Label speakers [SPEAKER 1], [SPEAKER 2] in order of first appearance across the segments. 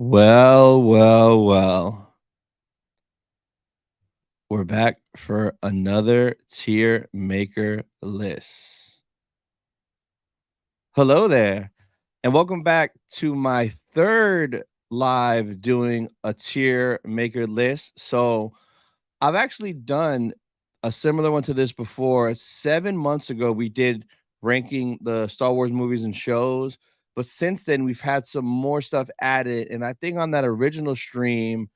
[SPEAKER 1] Well. We're back for another tier maker list. Hello there, and welcome back to my third live doing a tier maker list. So, I've actually done a similar one to this before. 7 months ago, we did ranking the Star Wars movies and shows, but since then, we've had some more stuff added, and I think on that original stream,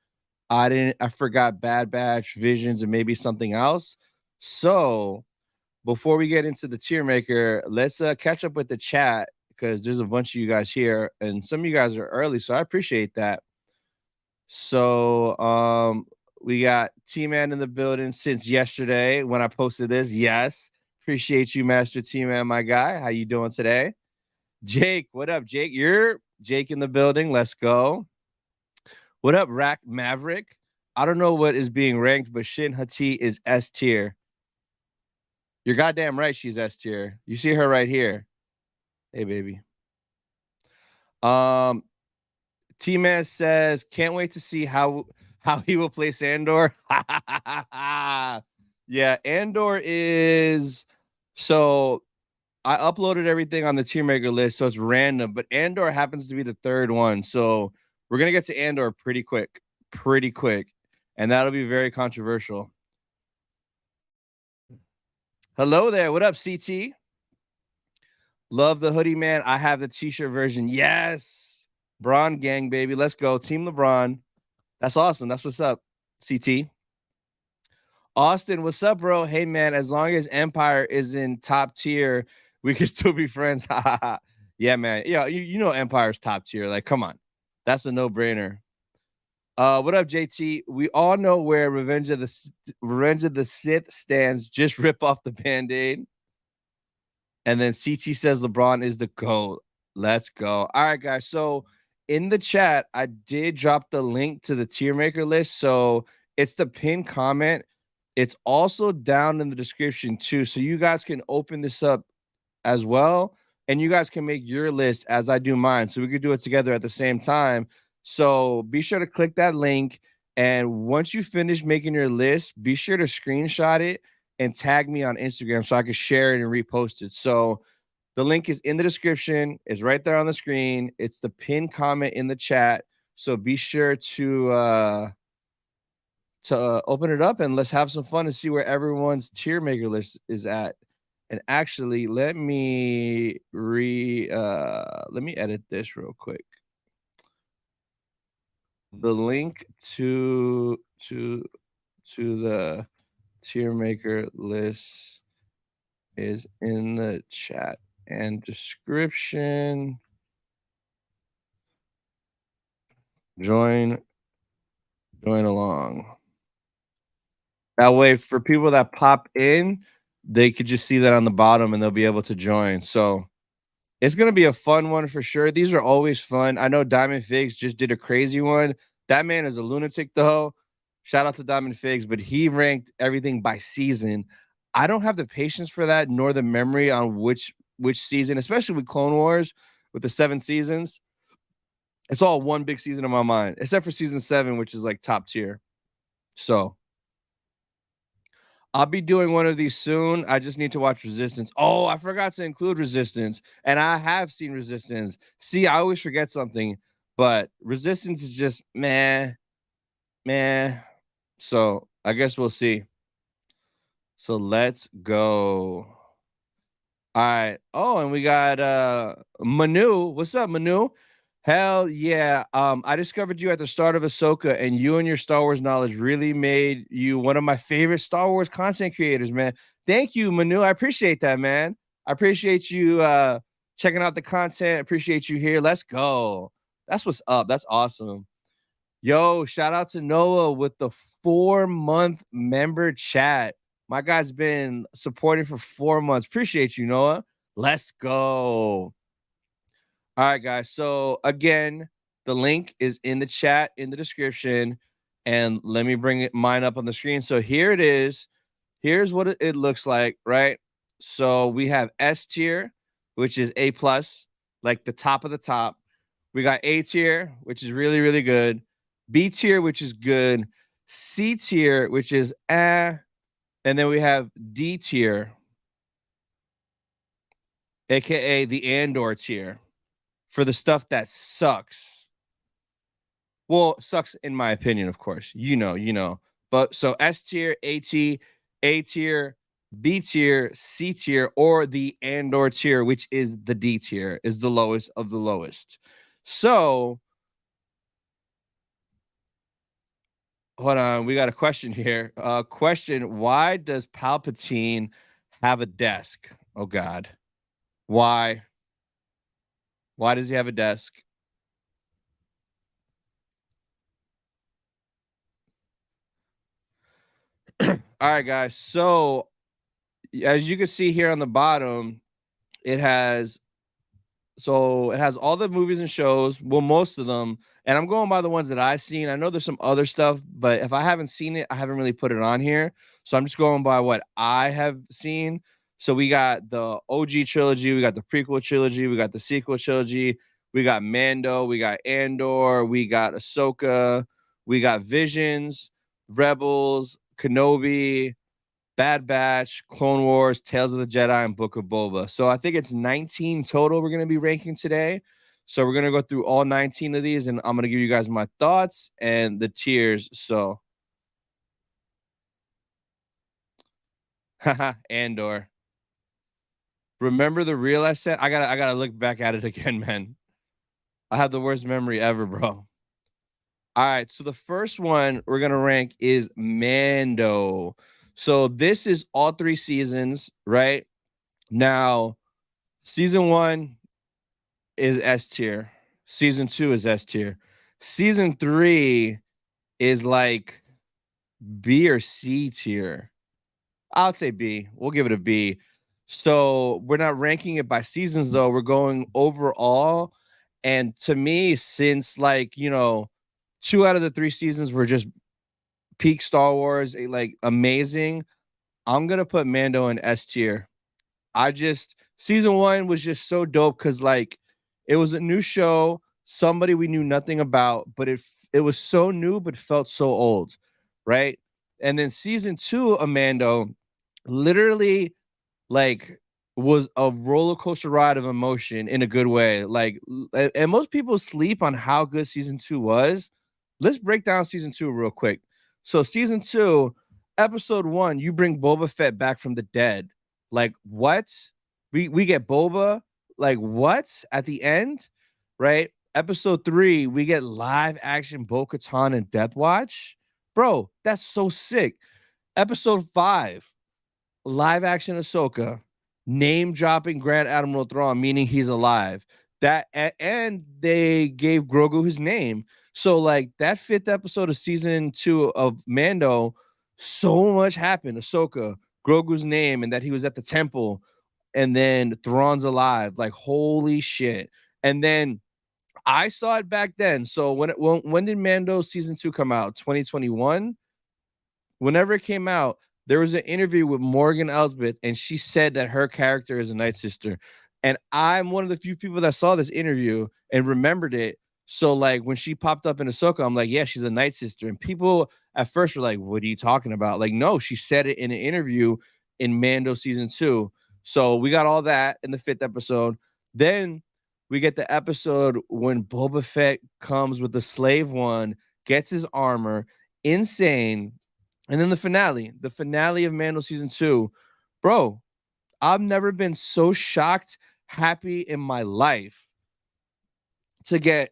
[SPEAKER 1] I forgot Bad Batch, Visions, and maybe something else. So, before we get into the tier maker, let's catch up with the chat because there's a bunch of you guys here, and some of you guys are early, so I appreciate that. So, we got T-Man in the building since yesterday when I posted this. Yes, appreciate you, Master T-Man, my guy. How you doing today? Jake, what up, Jake? You're Jake in the building. Let's go. What up, Rack Maverick? I don't know what is being ranked, but Shin Hati is S tier. You're goddamn right, she's S tier. You see her right here. Hey, baby. Um, T-Man says, can't wait to see how he will place Andor. Yeah, Andor is so I uploaded everything on the tier maker list, so it's random, but Andor happens to be the third one. So we're gonna get to Andor pretty quick, and that'll be very controversial. Hello there, what up, CT? Love the hoodie, man. I have the t-shirt version. Yes, Braun gang, baby. Let's go, Team LeBron. That's awesome. That's what's up, CT. Austin, what's up, bro? Hey, man. As long as Empire is in top tier, we can still be friends. Yeah, man. Yeah, you know Empire's top tier. Like, come on, that's a no-brainer. What up, JT? We all know where Revenge of the Sith stands. Just rip off the Band-Aid. And then CT says LeBron is the GOAT. Let's go. All right, guys. So in the chat, I did drop the link to the tier maker list. So it's the pinned comment. It's also down in the description too. So you guys can open this up as well. And you guys can make your list as I do mine. So we could do it together at the same time. So be sure to click that link. And once you finish making your list, be sure to screenshot it and tag me on Instagram so I can share it and repost it. So the link is in the description. It's right there on the screen. It's the pinned comment in the chat. So be sure to open it up and let's have some fun and see where everyone's tier maker list is at. And actually, let me edit this real quick. The link to the tier maker list is in the chat and description. Join along. That way, for people that pop in, they could just see that on the bottom and they'll be able to join. So it's going to be a fun one for sure. These are always fun. I know Diamond Figs just did a crazy one. That man is a lunatic, though. Shout out to Diamond Figs, but he ranked everything by season. I don't have the patience for that, nor the memory on which season, especially with Clone Wars, with the 7 seasons. It's all one big season in my mind, except for season 7, which is like top tier. So I'll be doing one of these soon. I just need to watch Resistance. Oh, I forgot to include Resistance, and I have seen Resistance. See, I always forget something, but Resistance is just meh. So I guess we'll see. So let's go. All right. Oh, and we got Manu. What's up, Manu? Hell yeah. I discovered you at the start of Ahsoka, and you and your Star Wars knowledge really made you one of my favorite Star Wars content creators, man. Thank you, Manu. I appreciate that, man. I appreciate you checking out the content. I appreciate you here. Let's go. That's what's up. That's awesome. Yo, shout out to Noah with the 4-month member chat. My guy's been supporting for 4 months. Appreciate you, Noah. Let's go. All right, guys. So again, the link is in the chat, in the description, and let me bring mine up on the screen. So here it is. Here's what it looks like, right? So we have S tier, which is A plus, like the top of the top. We got A tier, which is really, really good. B tier, which is good. C tier, which is and then we have D tier, aka the Andor tier, for the stuff that sucks. Well, sucks in my opinion, of course. You know. But so S tier, A tier, B tier, C tier, or the Andor tier, which is the D tier, is the lowest of the lowest. So hold on, we got a question here. Question: why does Palpatine have a desk? Oh God, why? Why does he have a desk? All right, guys. So as you can see here on the bottom, it has all the movies and shows, well, most of them. And I'm going by the ones that I've seen. I know there's some other stuff, but if I haven't seen it, I haven't really put it on here. So I'm just going by what I have seen. So we got the OG trilogy, we got the prequel trilogy, we got the sequel trilogy, we got Mando, we got Andor, we got Ahsoka, we got Visions, Rebels, Kenobi, Bad Batch, Clone Wars, Tales of the Jedi, and Book of Boba. So I think it's 19 total we're going to be ranking today. So we're going to go through all 19 of these, and I'm going to give you guys my thoughts and the tiers. So, Andor. Remember the reel I sent? I gotta look back at it again, man. I have the worst memory ever, bro. All right, so the first one we're gonna rank is Mando. So this is all 3 seasons, right? Now, season 1 is S tier. Season 2 is S tier. Season 3 is like B or C tier. I'll say B. We'll give it a B. So we're not ranking it by seasons though. We're going overall. And to me, since 2 out of the 3 seasons were just peak Star Wars, like amazing, I'm gonna put Mando in S tier. Season 1 was just so dope because it was a new show, somebody we knew nothing about, but it was so new but felt so old, right? And then season 2 of Mando literally like was a roller coaster ride of emotion in a good way. And most people sleep on how good season 2 was. Let's break down season 2 real quick. So season 2, episode 1, you bring Boba Fett back from the dead. Like what? We get Boba, like what at the end, right? Episode 3, we get live action Bo-Katan and Death Watch. Bro, that's so sick. Episode 5, live action Ahsoka, name dropping Grand Admiral Thrawn, meaning he's alive. And they gave Grogu his name. So like that 5th episode of season 2 of Mando, so much happened. Ahsoka, Grogu's name, and that he was at the temple, and then Thrawn's alive. Like holy shit. And then I saw it back then. So when did Mando season 2 come out? 2021. Whenever it came out, there was an interview with Morgan Elsbeth, and she said that her character is a Night Sister. And I'm one of the few people that saw this interview and remembered it. So like when she popped up in Ahsoka, I'm like, yeah, she's a Night Sister. And people at first were like, what are you talking about? Like, no, she said it in an interview in Mando season 2. So we got all that in the 5th episode. Then we get the episode when Boba Fett comes with the slave one, gets his armor, insane. And then the finale of Mando season 2, bro, I've never been so shocked, happy in my life to get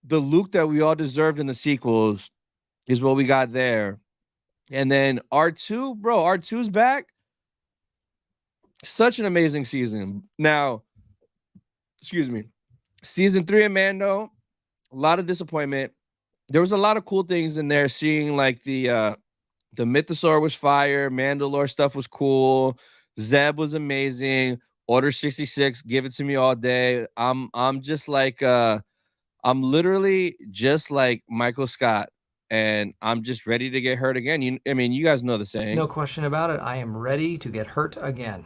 [SPEAKER 1] the Luke that we all deserved in the sequels is what we got there. And then R2, bro, R2's back. Such an amazing season. Now, excuse me, season 3 of Mando, a lot of disappointment. There was a lot of cool things in there, seeing like the Mythosaur was fire. Mandalore stuff was cool. Zeb was amazing. Order 66, give it to me all day. I'm just like I'm literally just like Michael Scott, and I'm just ready to get hurt again. You guys know the saying.
[SPEAKER 2] No question about it. I am ready to get hurt again.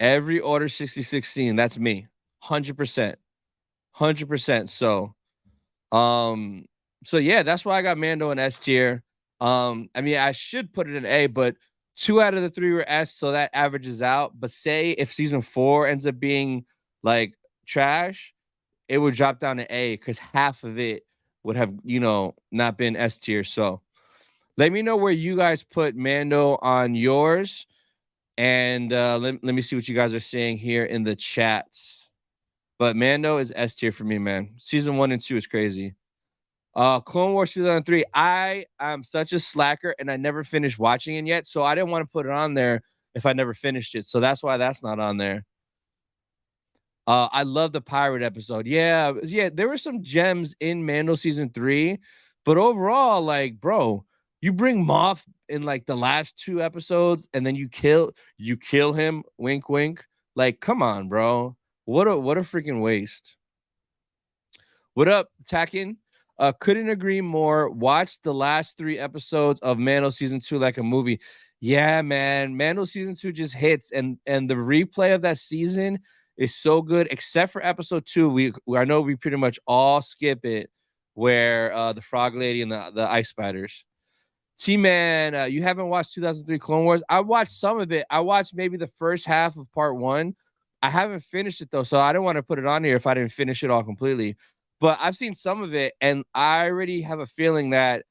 [SPEAKER 1] Every Order 66 scene, that's me. 100%. 100%. So yeah, that's why I got Mando in S tier. I mean, I should put it in A, but 2 out of the 3 were S, so that averages out. But say if season 4 ends up being like trash, it would drop down to A because half of it would have, not been S tier. So let me know where you guys put Mando on yours. And let me see what you guys are saying here in the chats. But Mando is S tier for me, man. Season 1 and 2 is crazy. Clone Wars 2003. I am such a slacker and I never finished watching it yet. So I didn't want to put it on there if I never finished it. So that's why that's not on there. I love the pirate episode. Yeah, there were some gems in Mando season 3, but overall, like, bro, you bring Moff in like the last 2 episodes, and then you kill him. Wink, wink. Like, come on, bro. What a freaking waste. What up, Takin? Couldn't agree more. Watch the last 3 episodes of Mando season 2 like a movie. Yeah, man. Mando season 2 just hits, and the replay of that season is so good, except for episode 2. I know we pretty much all skip it, where the frog lady and the ice spiders. T-Man, you haven't watched 2003 Clone Wars? I watched some of it. I watched maybe the first half of part 1. I haven't finished it though, so I don't want to put it on here if I didn't finish it all completely. But I've seen some of it, and I already have a feeling that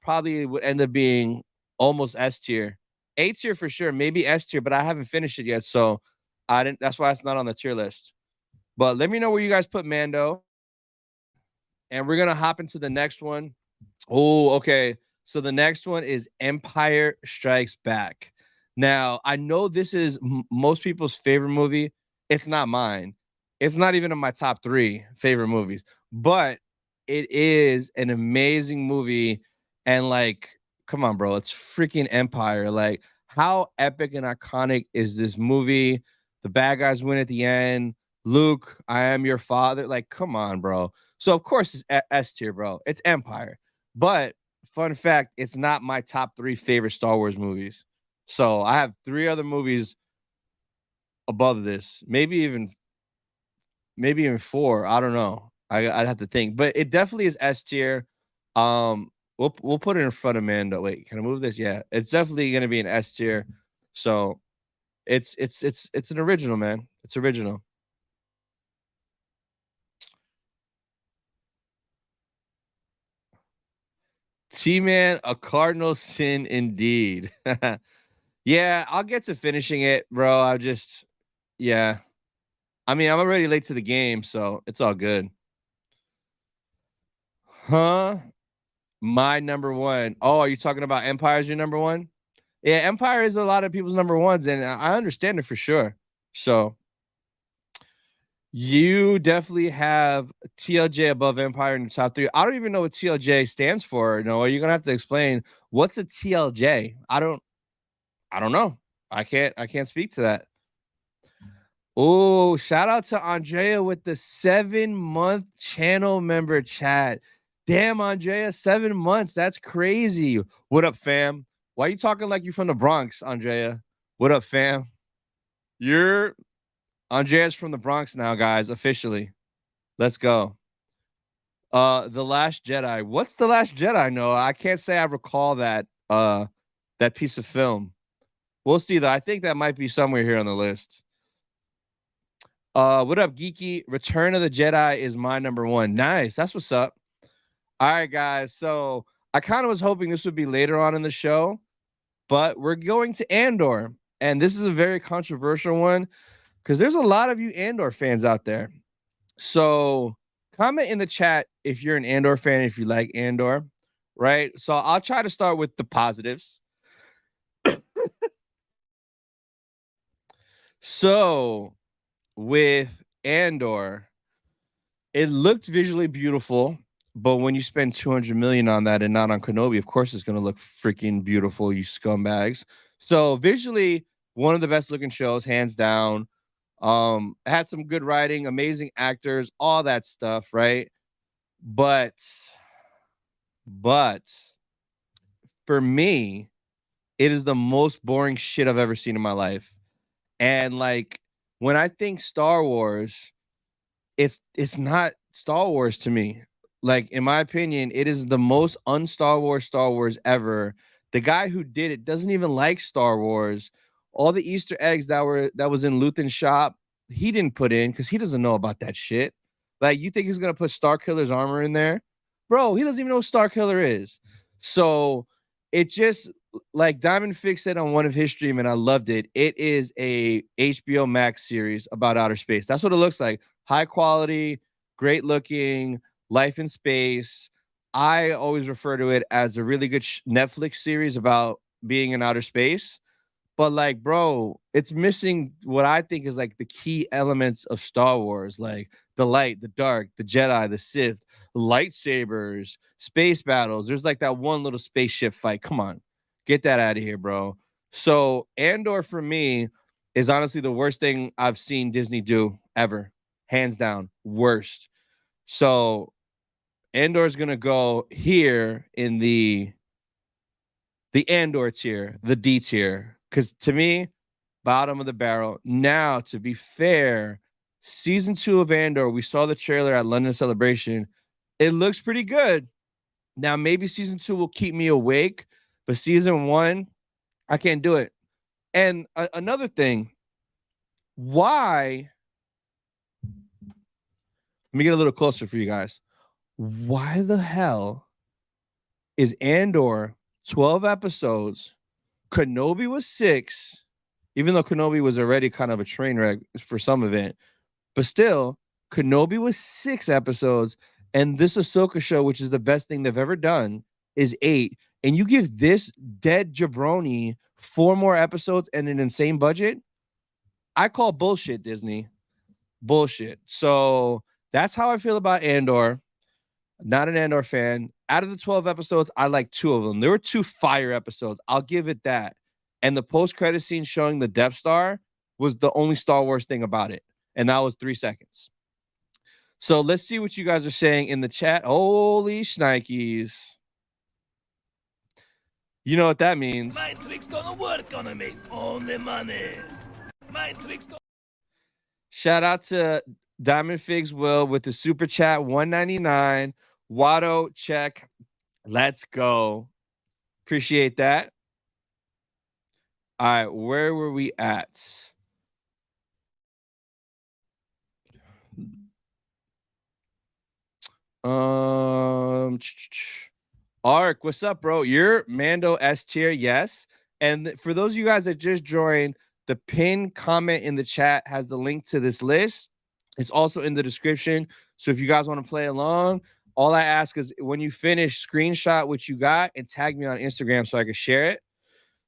[SPEAKER 1] probably would end up being almost S tier. A tier for sure, maybe S tier, but I haven't finished it yet, so I didn't. That's why it's not on the tier list. But let me know where you guys put Mando, and we're gonna hop into the next one. Oh, okay. So the next one is Empire Strikes Back. Now I know this is most people's favorite movie. It's not mine. It's not even in my top 3 favorite movies, but it is an amazing movie. And like, come on, bro, it's freaking Empire. Like, how epic and iconic is this movie? The bad guys win at the end. Luke, I am your father. Like, come on, bro. So of course it's S tier, bro. It's Empire. But fun fact, it's not my top 3 favorite Star Wars movies. So I have 3 other movies above this. Maybe even 4. I don't know. I'd have to think, but it definitely is S tier. We'll put it in front of Mando. Wait, can I move this? Yeah, it's definitely gonna be an S tier. So it's an original, man. It's original. T-Man, a cardinal sin indeed. Yeah, I'll get to finishing it, bro. Yeah. I mean, I'm already late to the game, so it's all good. Huh? My number 1. Oh, are you talking about Empire as your number 1? Yeah, Empire is a lot of people's number 1s, and I understand it for sure. So you definitely have TLJ above Empire in your top 3. I don't even know what TLJ stands for. No, you're gonna have to explain what's a TLJ. I don't know. I can't speak to that. Oh, shout out to Andrea with the 7-month channel member chat. Damn, Andrea, 7 months. That's crazy. What up, fam? Why you talking like you from the Bronx, Andrea? What up, fam? Andrea's from the Bronx now, guys, officially. Let's go. The Last Jedi. What's The Last Jedi? No, I can't say I recall that piece of film. We'll see though. I think that might be somewhere here on the list. What up, Geeky? Return of the Jedi is my number 1. Nice. That's what's up. All right, guys. So I kind of was hoping this would be later on in the show, but we're going to Andor. And this is a very controversial one because there's a lot of you Andor fans out there. So comment in the chat if you're an Andor fan, if you like Andor, right? So I'll try to start with the positives. So with Andor, it looked visually beautiful, but when you spend 200 million on that and not on Kenobi, of course it's going to look freaking beautiful, you scumbags. So visually, one of the best looking shows, hands down. Had some good writing, amazing actors, all that stuff, right? But for me, it is the most boring shit I've ever seen in my life. And like when I think Star Wars, it's not Star Wars to me. Like, in my opinion, it is the most un-Star Wars ever. The guy who did it doesn't even like Star Wars. All the Easter eggs that was in Luthen's shop, he didn't put in because he doesn't know about that shit. Like, you think he's gonna put Star Killer's armor in there? Bro, he doesn't even know what Star Killer is. So it just, like Diamond Fix said on one of his stream, and I loved it. It is a HBO Max series about outer space. That's what it looks like. High quality, great looking, life in space. I always refer to it as a really good Netflix series about being in outer space. But like, bro, it's missing what I think is like the key elements of Star Wars, like the light, the dark, the Jedi, the Sith, lightsabers, space battles. There's like that one little spaceship fight. Come on, get that out of here, bro. So Andor for me is honestly the worst thing I've seen Disney do ever, hands down, worst. So Andor's gonna go here in the Andor tier, the D tier, because to me, bottom of the barrel. Now, to be fair, season 2 of Andor, we saw the trailer at London Celebration. It looks pretty good. Now, maybe season 2 will keep me awake, but season 1, I can't do it. And another thing, why? Let me get a little closer for you guys. Why the hell is Andor 12 episodes? Kenobi was 6, even though Kenobi was already kind of a train wreck for some of it. But still, Kenobi was 6 episodes, and this Ahsoka show, which is the best thing they've ever done, is 8. And you give this dead jabroni 4 more episodes and an insane budget? I call bullshit, Disney. Bullshit. So that's how I feel about Andor. Not an Andor fan. Out of the 12 episodes, I like 2 of them. There were 2 fire episodes. I'll give it that. And the post-credit scene showing the Death Star was the only Star Wars thing about it. And that was 3 seconds. So let's see what you guys are saying in the chat. Holy shnikes. You know what that means.
[SPEAKER 3] My tricks gonna work, gonna make all the money. My tricks gonna...
[SPEAKER 1] Shout out to Diamond Figs Will with the super chat, $1.99. Watto, check. Let's go. Appreciate that. All right, where were we at? Ark, what's up, bro? You're Mando S tier, yes. And for those of you guys that just joined, the pinned comment in the chat has the link to this list. It's also in the description. So if you guys want to play along, all I ask is when you finish, screenshot what you got and tag me on Instagram so I can share it.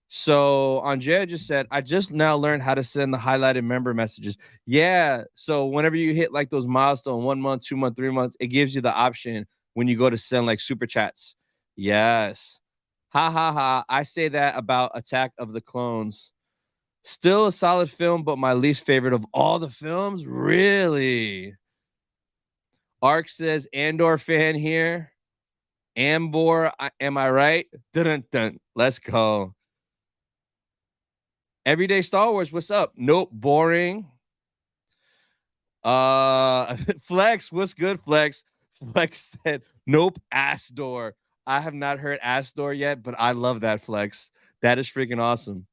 [SPEAKER 1] So Andrea just said, I just now learned how to send the highlighted member messages. Yeah. So whenever you hit like those milestone 1 month, 2 month, 3 months, it gives you the option when you go to send like super chats. Yes. Ha ha ha. I say that about Attack of the Clones. Still a solid film, but my least favorite of all the films. Really? Ark says Andor fan here. Ambor, am I right? Dun dun. Let's go. Everyday Star Wars, what's up? Nope, boring. Flex, what's good, Flex? Flex said, nope, ass door. I have not heard ass door yet, but I love that, Flex. That is freaking awesome.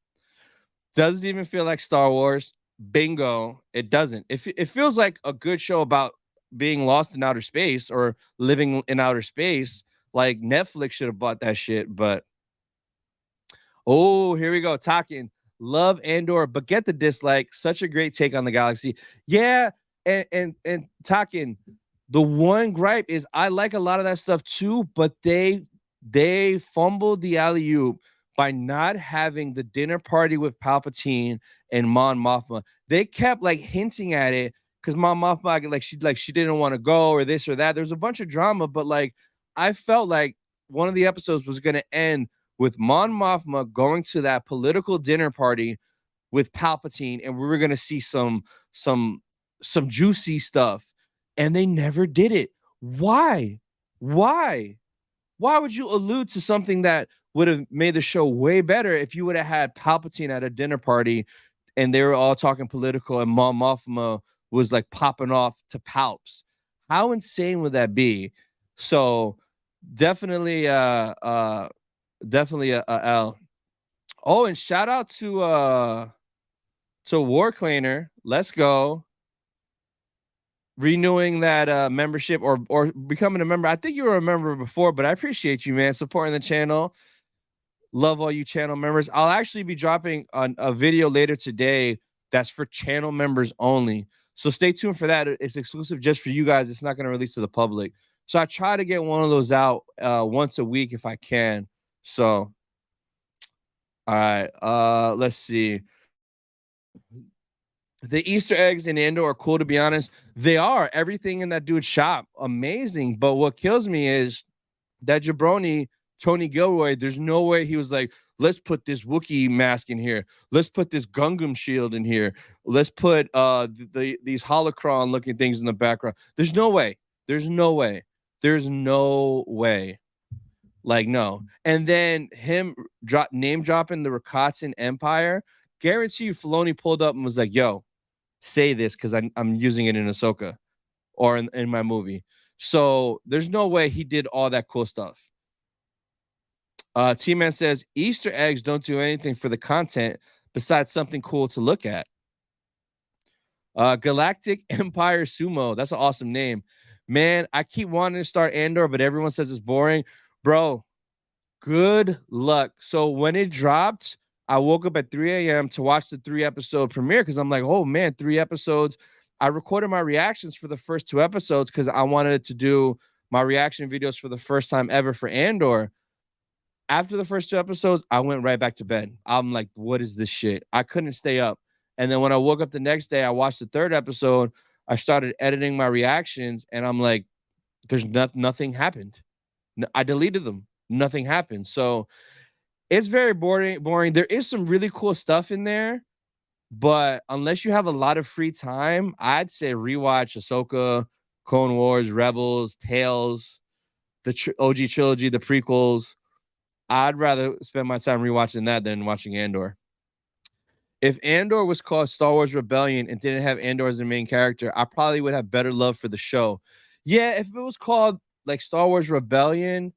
[SPEAKER 1] Doesn't even feel like Star Wars. Bingo. It doesn't. It feels like a good show about being lost in outer space or living in outer space. Like Netflix should have bought that shit, but oh, here we go. Talking. Love Andor, but get the dislike. Such a great take on the galaxy. Yeah, and talking. The one gripe is I like a lot of that stuff too, but they fumbled the alley-oop by not having the dinner party with Palpatine and Mon Mothma. They kept like hinting at it because Mon Mothma she didn't want to go or this or that. There's a bunch of drama, but like I felt like one of the episodes was going to end with Mon Mothma going to that political dinner party with Palpatine, and we were going to see some juicy stuff, and they never did it. Why would you allude to something that would have made the show way better if you would have had Palpatine at a dinner party and they were all talking political and Mon Mothma was like popping off to Palps? How insane would that be? So definitely definitely a L. Oh, and shout out to Warclaner. Let's go. Renewing that membership or becoming a member. I think you were a member before, but I appreciate you, man, supporting the channel. Love all you channel members. I'll actually be dropping a video later today that's for channel members only. So stay tuned for that. It's exclusive just for you guys. It's not going to release to the public. So I try to get one of those out once a week if I can. So, all right. Let's see. The Easter eggs in Andor are cool, to be honest. They are. Everything in that dude's shop, amazing. But what kills me is that jabroni, Tony Gilroy, there's no way he was like, let's put this Wookiee mask in here. Let's put this Gungam shield in here. Let's put these holocron looking things in the background. There's no way. There's no way. There's no way. Like, no. And then him name dropping the Rakatan Empire. Guarantee you Filoni pulled up and was like, yo, say this because I'm using it in Ahsoka or in my movie. So there's no way he did all that cool stuff. T-Man says Easter eggs don't do anything for the content besides something cool to look at. Galactic Empire Sumo. That's an awesome name. Man, I keep wanting to start Andor, but everyone says it's boring. Bro, good luck. So when it dropped, I woke up at 3 a.m. to watch the 3-episode premiere because I'm like, oh, man, 3 episodes. I recorded my reactions for the first 2 episodes because I wanted to do my reaction videos for the first time ever for Andor. After the first 2 episodes, I went right back to bed. I'm like, what is this shit? I couldn't stay up. And then when I woke up the next day, I watched the 3rd episode. I started editing my reactions, and I'm like, there's nothing happened. I deleted them. Nothing happened. So it's very boring. There is some really cool stuff in there, but unless you have a lot of free time, I'd say rewatch Ahsoka, Clone Wars, Rebels, Tales, the OG trilogy, the prequels. I'd rather spend my time rewatching that than watching Andor. If Andor was called Star Wars Rebellion and didn't have Andor as the main character, I probably would have better love for the show. Yeah, if it was called like Star Wars Rebellion,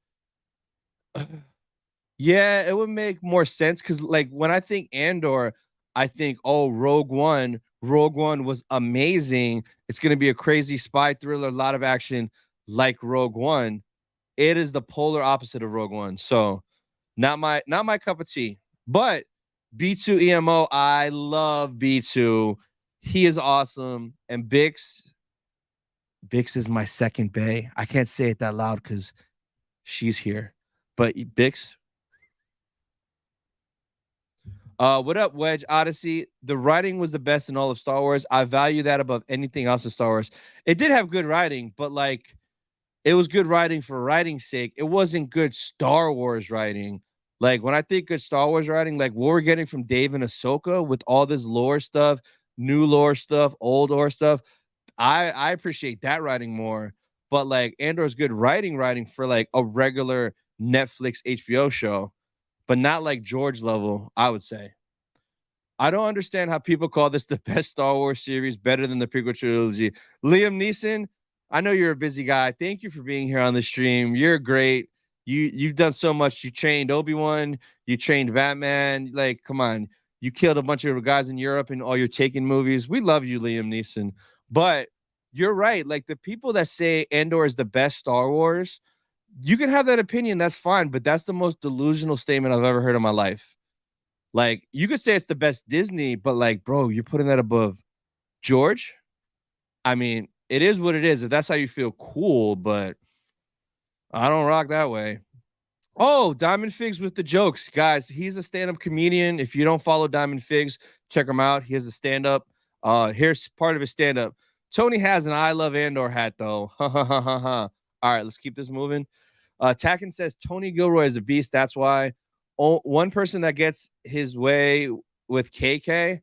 [SPEAKER 1] yeah, it would make more sense because, like, when I think Andor, I think, oh, Rogue One. Rogue One was amazing. It's going to be a crazy spy thriller, a lot of action like Rogue One. It is the polar opposite of Rogue One. So not my cup of tea. But B2 EMO, I love B2. He is awesome. And Bix is my second bae. I can't say it that loud because she's here. But Bix, what up, Wedge Odyssey? The writing was the best in all of Star Wars. I value that above anything else in Star Wars. It did have good writing, but like it was good writing for writing's sake. It wasn't good Star Wars writing. Like when I think good Star Wars writing, like what we're getting from Dave and Ahsoka with all this lore stuff, new lore stuff, old lore stuff, I appreciate that writing more. But like Andor's good writing for like a regular Netflix HBO show, but not like George level, I would say. I don't understand how people call this the best Star Wars series, better than the prequel trilogy. Liam Neeson, I know you're a busy guy. Thank you for being here on the stream. You're great. You've done so much. You trained Obi-Wan, you trained Batman. Like, come on. You killed a bunch of guys in Europe in all your Taken movies. We love you, Liam Neeson. But you're right. Like the people that say Andor is the best Star Wars, you can have that opinion. That's fine. But that's the most delusional statement I've ever heard in my life. Like, you could say it's the best Disney, but like, bro, you're putting that above George. I mean, it is what it is. If that's how you feel, cool, but I don't rock that way. Oh, Diamond Figs with the jokes. Guys, he's a stand-up comedian. If you don't follow Diamond Figs, check him out. He has a stand-up. Here's part of his stand-up. Tony has an I Love Andor hat, though. Ha ha ha ha ha. All right, let's keep this moving. Tacken says Tony Gilroy is a beast. That's why. One person that gets his way with KK.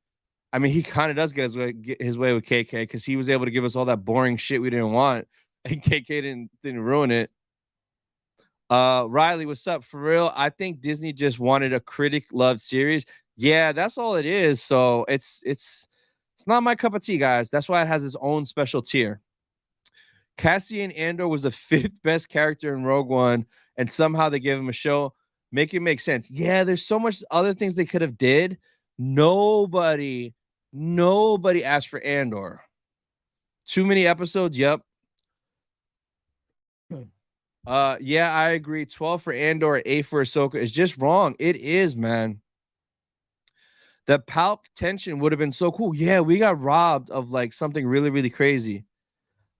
[SPEAKER 1] I mean, he kind of does get his way with KK because he was able to give us all that boring shit we didn't want, and KK didn't ruin it. Riley, what's up? For real, I think Disney just wanted a critic-loved series. Yeah, that's all it is. So it's not my cup of tea, guys. That's why it has its own special tier. Cassian Andor was the 5th best character in Rogue One, and somehow they gave him a show. Make it make sense. Yeah, there's so much other things they could have did. Nobody asked for Andor. Too many episodes. Yep. Yeah, I agree. 12 for Andor, 8 for Ahsoka is just wrong. It is, man. The Palp tension would have been so cool. Yeah, we got robbed of like something really, really crazy.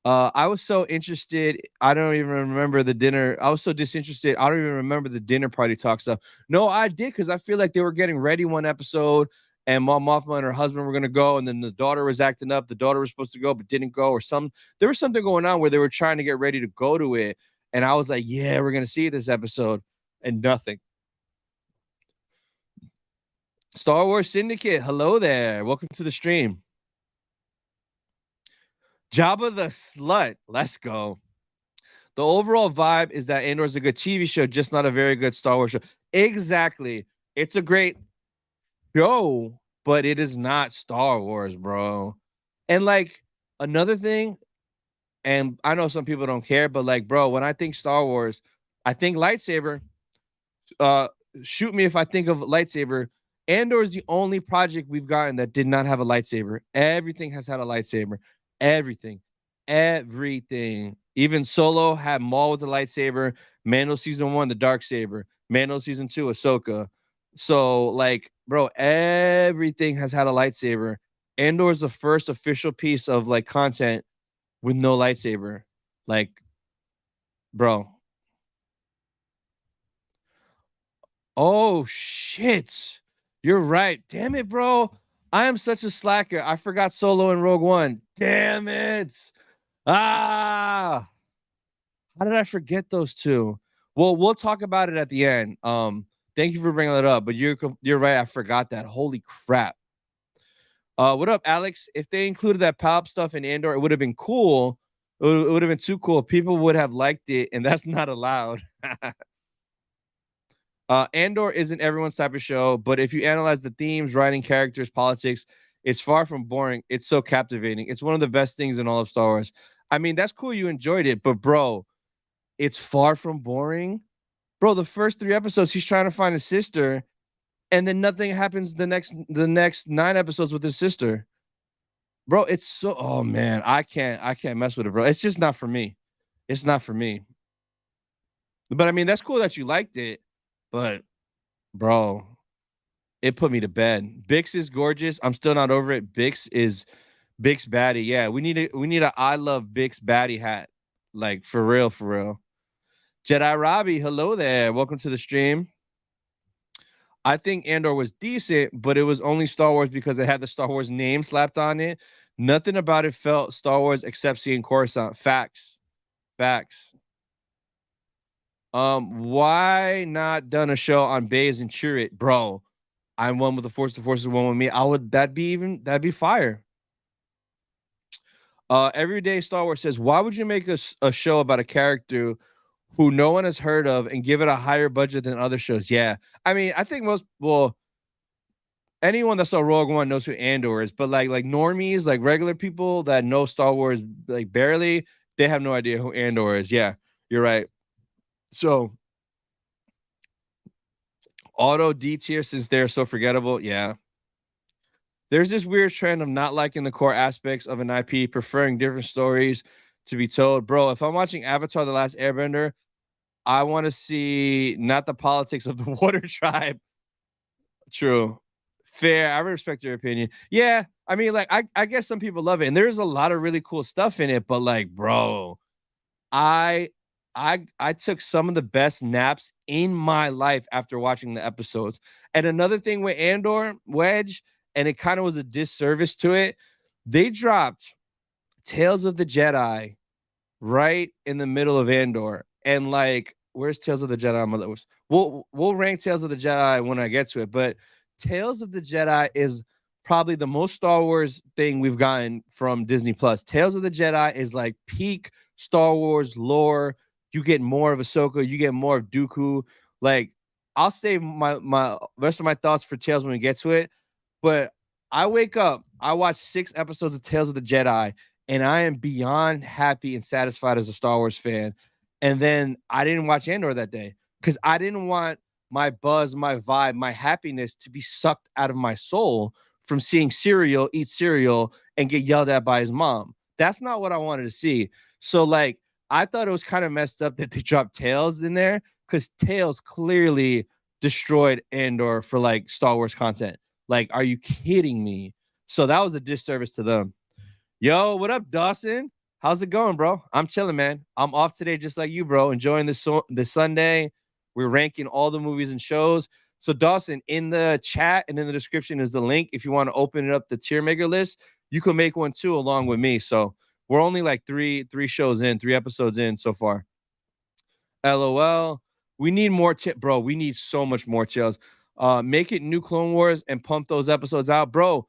[SPEAKER 1] I was so interested. I don't even remember the dinner. I was so disinterested. I don't even remember the dinner party talk stuff. No, I did because I feel like they were getting ready one episode, and Mom Mothma and her husband were gonna go, and then the daughter was acting up. The daughter was supposed to go but didn't go, or there was something going on where they were trying to get ready to go to it, and I was like, yeah, we're gonna see this episode, and nothing. Star Wars Syndicate, hello there. Welcome to the stream. Jabba the Slut, let's go. The overall vibe is that Andor is a good TV show, just not a very good Star Wars show. Exactly. It's a great show, but it is not Star Wars, bro. And like another thing, and I know some people don't care, but like, bro, when I think Star Wars, I think lightsaber. Shoot me if I think of lightsaber. Andor is the only project we've gotten that did not have a lightsaber. Everything has had a lightsaber. Everything. Even Solo had Maul with the lightsaber. Mando season 1, the dark saber. Mando season 2, Ahsoka. So, like, bro, everything has had a lightsaber. Andor is the first official piece of like content with no lightsaber. Like, bro. Oh shit. You're right. Damn it, bro. I am such a slacker. I forgot Solo and Rogue One. Damn it. Ah. How did I forget those two? Well, we'll talk about it at the end. Thank you for bringing that up, but you're right. I forgot that. Holy crap. What up, Alex? If they included that Palp stuff in Andor, it would have been cool. It would have been too cool. People would have liked it, and that's not allowed. Andor isn't everyone's type of show, but if you analyze the themes, writing, characters, politics, it's far from boring. It's so captivating. It's one of the best things in all of Star Wars. I mean, that's cool. You enjoyed it, but bro, it's far from boring. Bro, the first 3 episodes, he's trying to find his sister, and then nothing happens the next 9 episodes with his sister. Bro, it's so, oh man, I can't mess with it, bro. It's just not for me. It's not for me. But I mean, that's cool that you liked it, but bro, it put me to bed. Bix is gorgeous. I'm still not over it. Bix baddie. Yeah, we need a I love Bix baddie hat. Like for real, for real. Jedi Robbie, hello there. Welcome to the stream. I think Andor was decent, but it was only Star Wars because it had the Star Wars name slapped on it. Nothing about it felt Star Wars except seeing Coruscant. Facts. Why not done a show on Baze and Chirrut, bro? I'm one with the Force is one with me. That'd be fire. Everyday Star Wars says, why would you make a show about a character who no one has heard of and give it a higher budget than other shows? Yeah. I mean, I think anyone that saw Rogue One knows who Andor is, but like normies, like regular people that know Star Wars like barely, they have no idea who Andor is. Yeah, you're right. So auto D tier since they're so forgettable. Yeah. There's this weird trend of not liking the core aspects of an IP, preferring different stories to be told. Bro, if I'm watching Avatar: The Last Airbender, I want to see not the politics of the water tribe. True. Fair. I respect your opinion. Yeah. I mean, like, I guess some people love it, and there's a lot of really cool stuff in it, but like, bro, I took some of the best naps in my life after watching the episodes. And another thing with Andor, Wedge, and it kind of was a disservice to it, they dropped Tales of the Jedi right in the middle of Andor. And like, where's Tales of the Jedi on my list? We'll rank Tales of the Jedi when I get to it, but Tales of the Jedi is probably the most Star Wars thing we've gotten from Disney Plus. Tales of the Jedi is like peak Star Wars lore. You get more of Ahsoka, you get more of Dooku. Like, I'll save my rest of my thoughts for Tales when we get to it. But I wake up, I watch 6 episodes of Tales of the Jedi, and I am beyond happy and satisfied as a Star Wars fan. And then I didn't watch Andor that day because I didn't want my buzz, my vibe, my happiness to be sucked out of my soul from seeing cereal, eat cereal, and get yelled at by his mom. That's not what I wanted to see. So, like, I thought it was kind of messed up that they dropped Tails in there because Tails clearly destroyed Andor for like Star Wars content. Like, are you kidding me? So that was a disservice to them. Yo, what up, Dawson? How's it going, bro? I'm chilling, man. I'm off today, just like you, bro. Enjoying this Sunday. We're ranking all the movies and shows. So, Dawson, in the chat and in the description is the link. If you want to open it up the tier maker list, you can make one too, along with me. So we're only like three shows in, 3 episodes in so far. LOL. We need more bro. We need so much more Tales. Make it new Clone Wars and pump those episodes out, bro.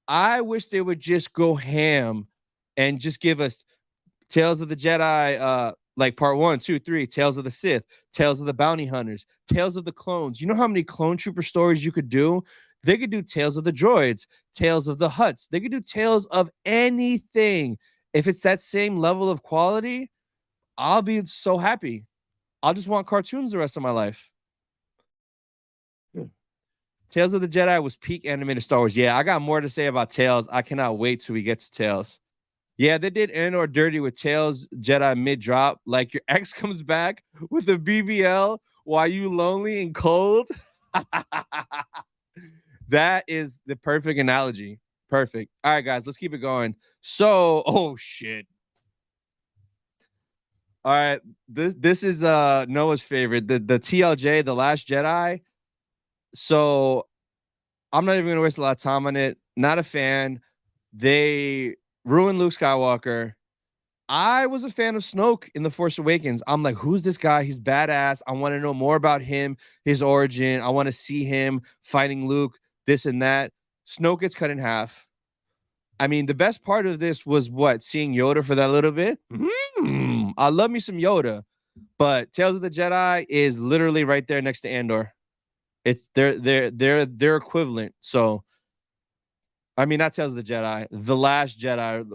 [SPEAKER 1] I wish they would just go ham and just give us Tales of the Jedi, like part 1, 2, 3, Tales of the Sith, Tales of the Bounty Hunters, Tales of the Clones. You know how many clone trooper stories you could do? They could do Tales of the Droids, Tales of the Hutts. They could do Tales of anything. If it's that same level of quality, I'll be so happy. I'll just want cartoons the rest of my life. Tales of the Jedi was peak animated Star Wars. Yeah, I got more to say about Tales. I cannot wait till we get to Tales. Yeah, they did Andor dirty with Tales Jedi mid-drop. Like your ex comes back with a BBL while you lonely and cold. That is the perfect analogy. Perfect. All right, guys, let's keep it going. So, oh shit. All right, this is Noah's favorite, the TLJ, The Last Jedi. So I'm not even gonna waste a lot of time on it. Not a fan. They ruined Luke Skywalker. I was a fan of Snoke in The Force Awakens. I'm like, who's this guy? He's badass. I want to know more about him, his origin. I want to see him fighting Luke, this and that. Snoke gets cut in half. I mean, the best part of this was what? Seeing Yoda for that little bit. I love me some Yoda, but Tales of the Jedi is literally right there next to Andor. It's they're equivalent. So, I mean, not Tales of the Jedi, The Last Jedi.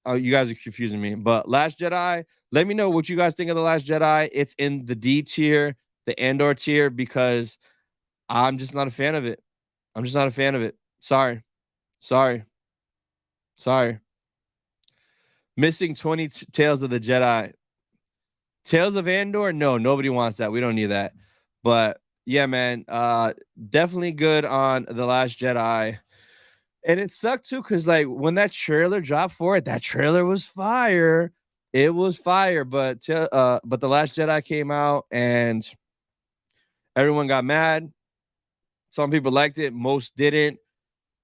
[SPEAKER 1] You guys are confusing me, but Last Jedi. Let me know what you guys think of The Last Jedi. It's in the D tier, the Andor tier, because I'm just not a fan of it. I'm just not a fan of it. Sorry. Missing 20 Tales of the Jedi. Tales of Andor? No, nobody wants that. We don't need that. But yeah, man, definitely good on The Last Jedi. And it sucked too, because like when that trailer dropped for it, that trailer was fire. It was fire, but The Last Jedi came out and everyone got mad. Some people liked it, most didn't,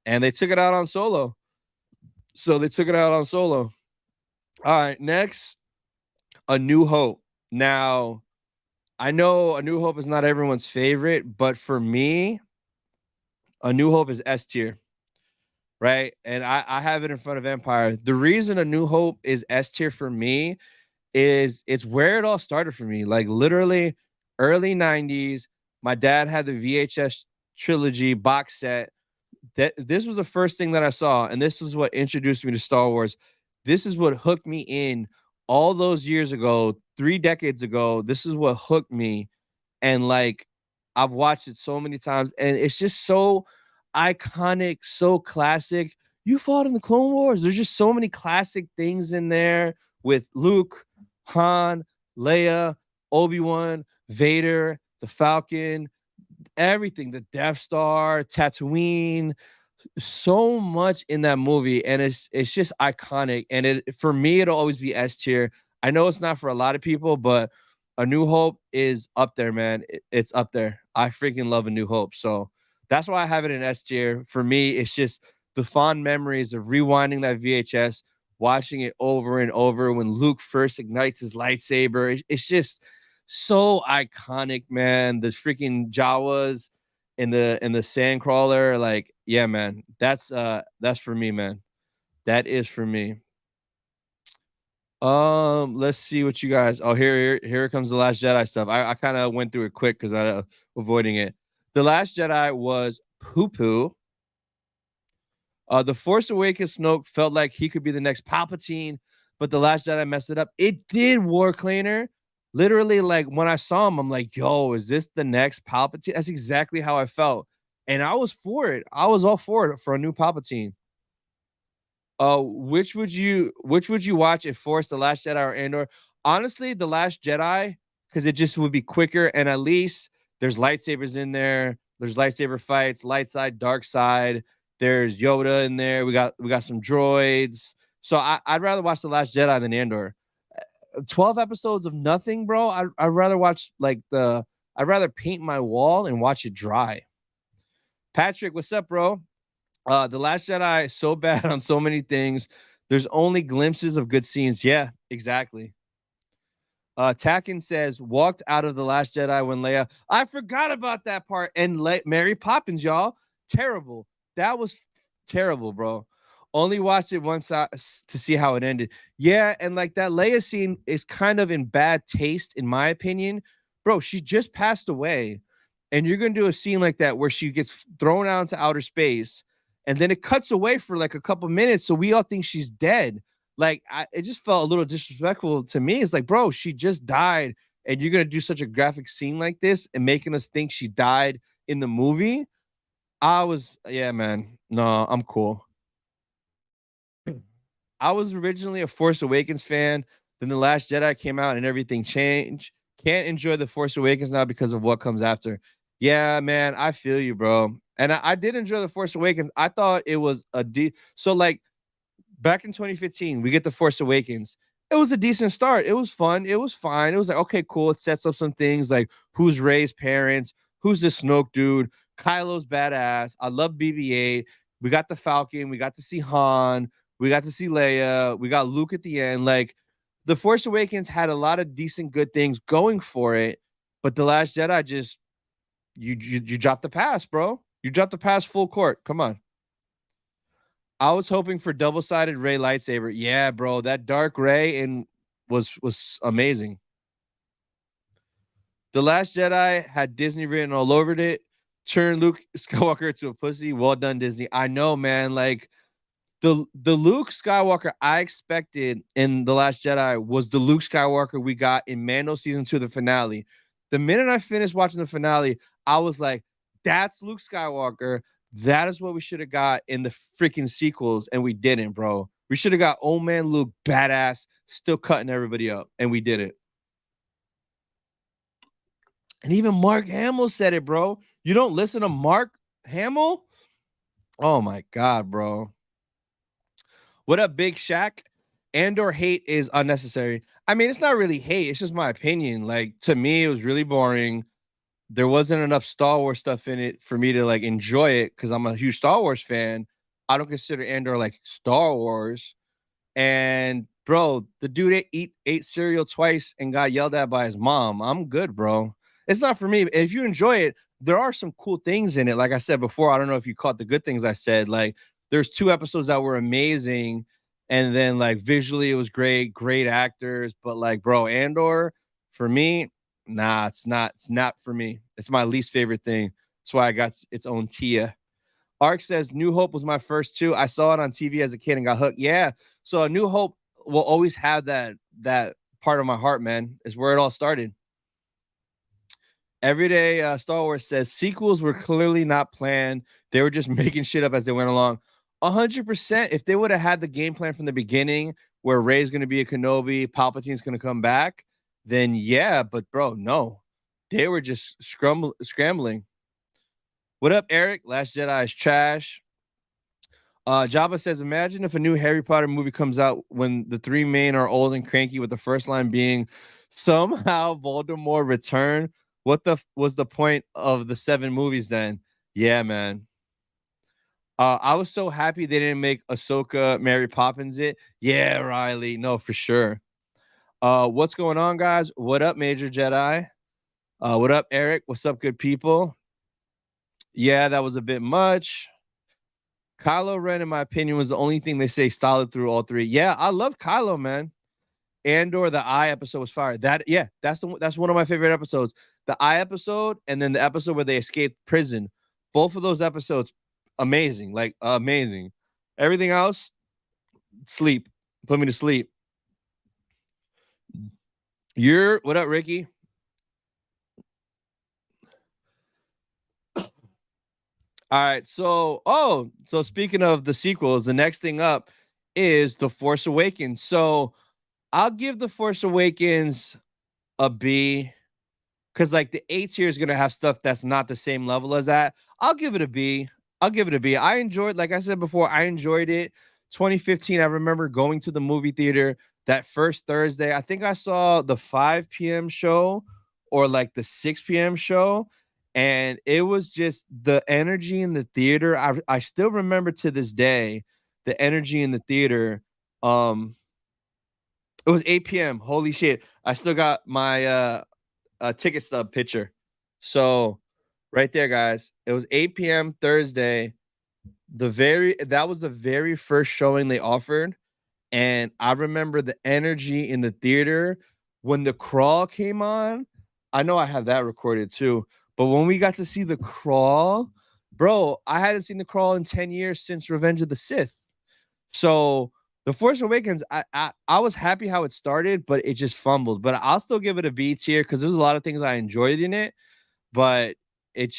[SPEAKER 1] and they took it out on Solo. All right, next, A New Hope. Now, I know A New Hope is not everyone's favorite, but for me, A New Hope is S tier, right? And I have it in front of Empire. The reason A New Hope is S tier for me is it's where it all started for me. Like literally early 90s, my dad had the VHS trilogy box set. This was the first thing that I saw, and this was what introduced me to Star Wars. This is what hooked me in all those years ago, 3 decades ago. This is what hooked me. And like I've watched it so many times, and it's just so iconic, so classic. You fought in the Clone Wars. There's just so many classic things in there with Luke, Han, Leia, Obi-Wan, Vader, the Falcon, everything, the Death Star, Tatooine, so much in that movie, and it's just iconic. And it, for me, it'll always be S tier. I know it's not for a lot of people, but A New Hope is up there, man. It's up there. I freaking love A New Hope. So that's why I have it in S tier. For me, it's just the fond memories of rewinding that VHS, watching it over and over when Luke first ignites his lightsaber. It's just so iconic, man. The freaking Jawas in the sandcrawler, like, yeah, man. That's for me, man. That is for me. Let's see what you guys. Oh, here comes The Last Jedi stuff. I kind of went through it quick because I avoiding it. The Last Jedi was poo poo. The Force Awakens Snoke felt like he could be the next Palpatine, but The Last Jedi messed it up. It did, War Cleaner. Literally, like when I saw him, I'm like, yo, is this the next Palpatine? That's exactly how I felt. And I was for it. I was all for it for a new Palpatine. Which would you watch if Force, The Last Jedi, or Andor? Honestly, The Last Jedi, because it just would be quicker, and at least there's lightsabers in there. There's lightsaber fights, light side, dark side. There's Yoda in there. We got some droids. So I'd rather watch The Last Jedi than Andor. 12 episodes of nothing, bro. I'd rather watch I'd rather paint my wall and watch it dry. Patrick, what's up, bro? The Last Jedi is so bad on so many things. There's only glimpses of good scenes. Yeah, exactly. Tacken says, walked out of The Last Jedi when Leia. I forgot about that part. And Mary Poppins, y'all. Terrible. That was terrible, bro. Only watched it once to see how it ended. Yeah, and like that Leia scene is kind of in bad taste, in my opinion. Bro, she just passed away. And you're going to do a scene like that where she gets thrown out into outer space. And then it cuts away for like a couple minutes. So we all think she's dead. Like, it just felt a little disrespectful to me. It's like, bro, she just died. And you're going to do such a graphic scene like this and making us think she died in the movie. Yeah, man. No, I'm cool. I was originally a Force Awakens fan. Then The Last Jedi came out and everything changed. Can't enjoy The Force Awakens now because of what comes after. Yeah, man, I feel you, bro. And I did enjoy The Force Awakens. I thought it was so like back in 2015, we get The Force Awakens. It was a decent start. It was fun. It was fine. It was like, okay, cool. It sets up some things like who's Rey's parents, who's this Snoke dude, Kylo's badass. I love BB-8. We got the Falcon. We got to see Han. We got to see Leia. We got Luke at the end. Like, The Force Awakens had a lot of decent, good things going for it, but The Last Jedi just you dropped the pass, bro. You dropped the pass full court. Come on. I was hoping for double-sided Rey lightsaber. Yeah, bro, that dark Rey was amazing. The Last Jedi had Disney written all over it. Turned Luke Skywalker to a pussy. Well done, Disney. I know, man. Like the Luke Skywalker I expected in The Last Jedi was the Luke Skywalker we got in Mando season 2, the finale. The minute I finished watching the finale, I was like, that's Luke Skywalker. That is what we should have got in the freaking sequels, and we didn't, bro. We should have got old man Luke, badass, still cutting everybody up, and we did it. And even Mark Hamill said it, bro. You don't listen to Mark Hamill? Oh my God, bro. What up, Big Shaq? Andor hate is unnecessary. I mean, it's not really hate. It's just my opinion. Like, to me, it was really boring. There wasn't enough Star Wars stuff in it for me to like enjoy it because I'm a huge Star Wars fan. I don't consider Andor like Star Wars. And bro, the dude ate cereal twice and got yelled at by his mom. I'm good, bro. It's not for me. If you enjoy it, there are some cool things in it. Like I said before, I don't know if you caught the good things I said. Like, there's 2 episodes that were amazing. And then like visually it was great actors. But like, bro, Andor, for me, nah, it's not for me. It's my least favorite thing. That's why I got its own Tia. Ark says New Hope was my first 2. I saw it on TV as a kid and got hooked. Yeah. So A New Hope will always have that part of my heart, man. Is where it all started. Everyday Star Wars says sequels were clearly not planned. They were just making shit up as they went along. 100%. If they would have had the game plan from the beginning where Rey's going to be a Kenobi, Palpatine's going to come back, then yeah. But bro, no. They were just scrambling. What up, Eric? Last Jedi is trash. Jabba says, imagine if a new Harry Potter movie comes out when the 3 main are old and cranky, with the first line being somehow Voldemort return. What was the point of the 7 movies then? Yeah, man. I was so happy they didn't make Ahsoka Mary Poppins it. Yeah, Riley. No, for sure. What's going on, guys? What up, Major Jedi? What up, Eric? What's up, good people? Yeah, that was a bit much. Kylo Ren, in my opinion, was the only thing they say solid through all 3. Yeah, I love Kylo, man. Andor, the Eye episode was fire. That's one of my favorite episodes. The Eye episode, and then the episode where they escaped prison. Both of those episodes, amazing, like amazing. Everything else, sleep. Put me to sleep. What up, Ricky? All right. So speaking of the sequels, the next thing up is The Force Awakens. So I'll give The Force Awakens a B because like the A tier is gonna have stuff that's not the same level as that. I'll give it a B. I'll give it a B. I enjoyed, like I said before, I enjoyed it. 2015, I remember going to the movie theater that first Thursday. I think I saw the 5 p.m. show or like the 6 p.m. show. And it was just the energy in the theater. I still remember to this day the energy in the theater. It was 8 p.m. Holy shit. I still got my ticket stub picture. So right there, guys. It was 8 p.m. Thursday. That was the very first showing they offered. And I remember the energy in the theater when the crawl came on. I know I have that recorded too. But when we got to see the crawl, bro, I hadn't seen the crawl in 10 years since Revenge of the Sith. So the Force Awakens, I was happy how it started, but it just fumbled. But I'll still give it a B tier because there's a lot of things I enjoyed in it, but it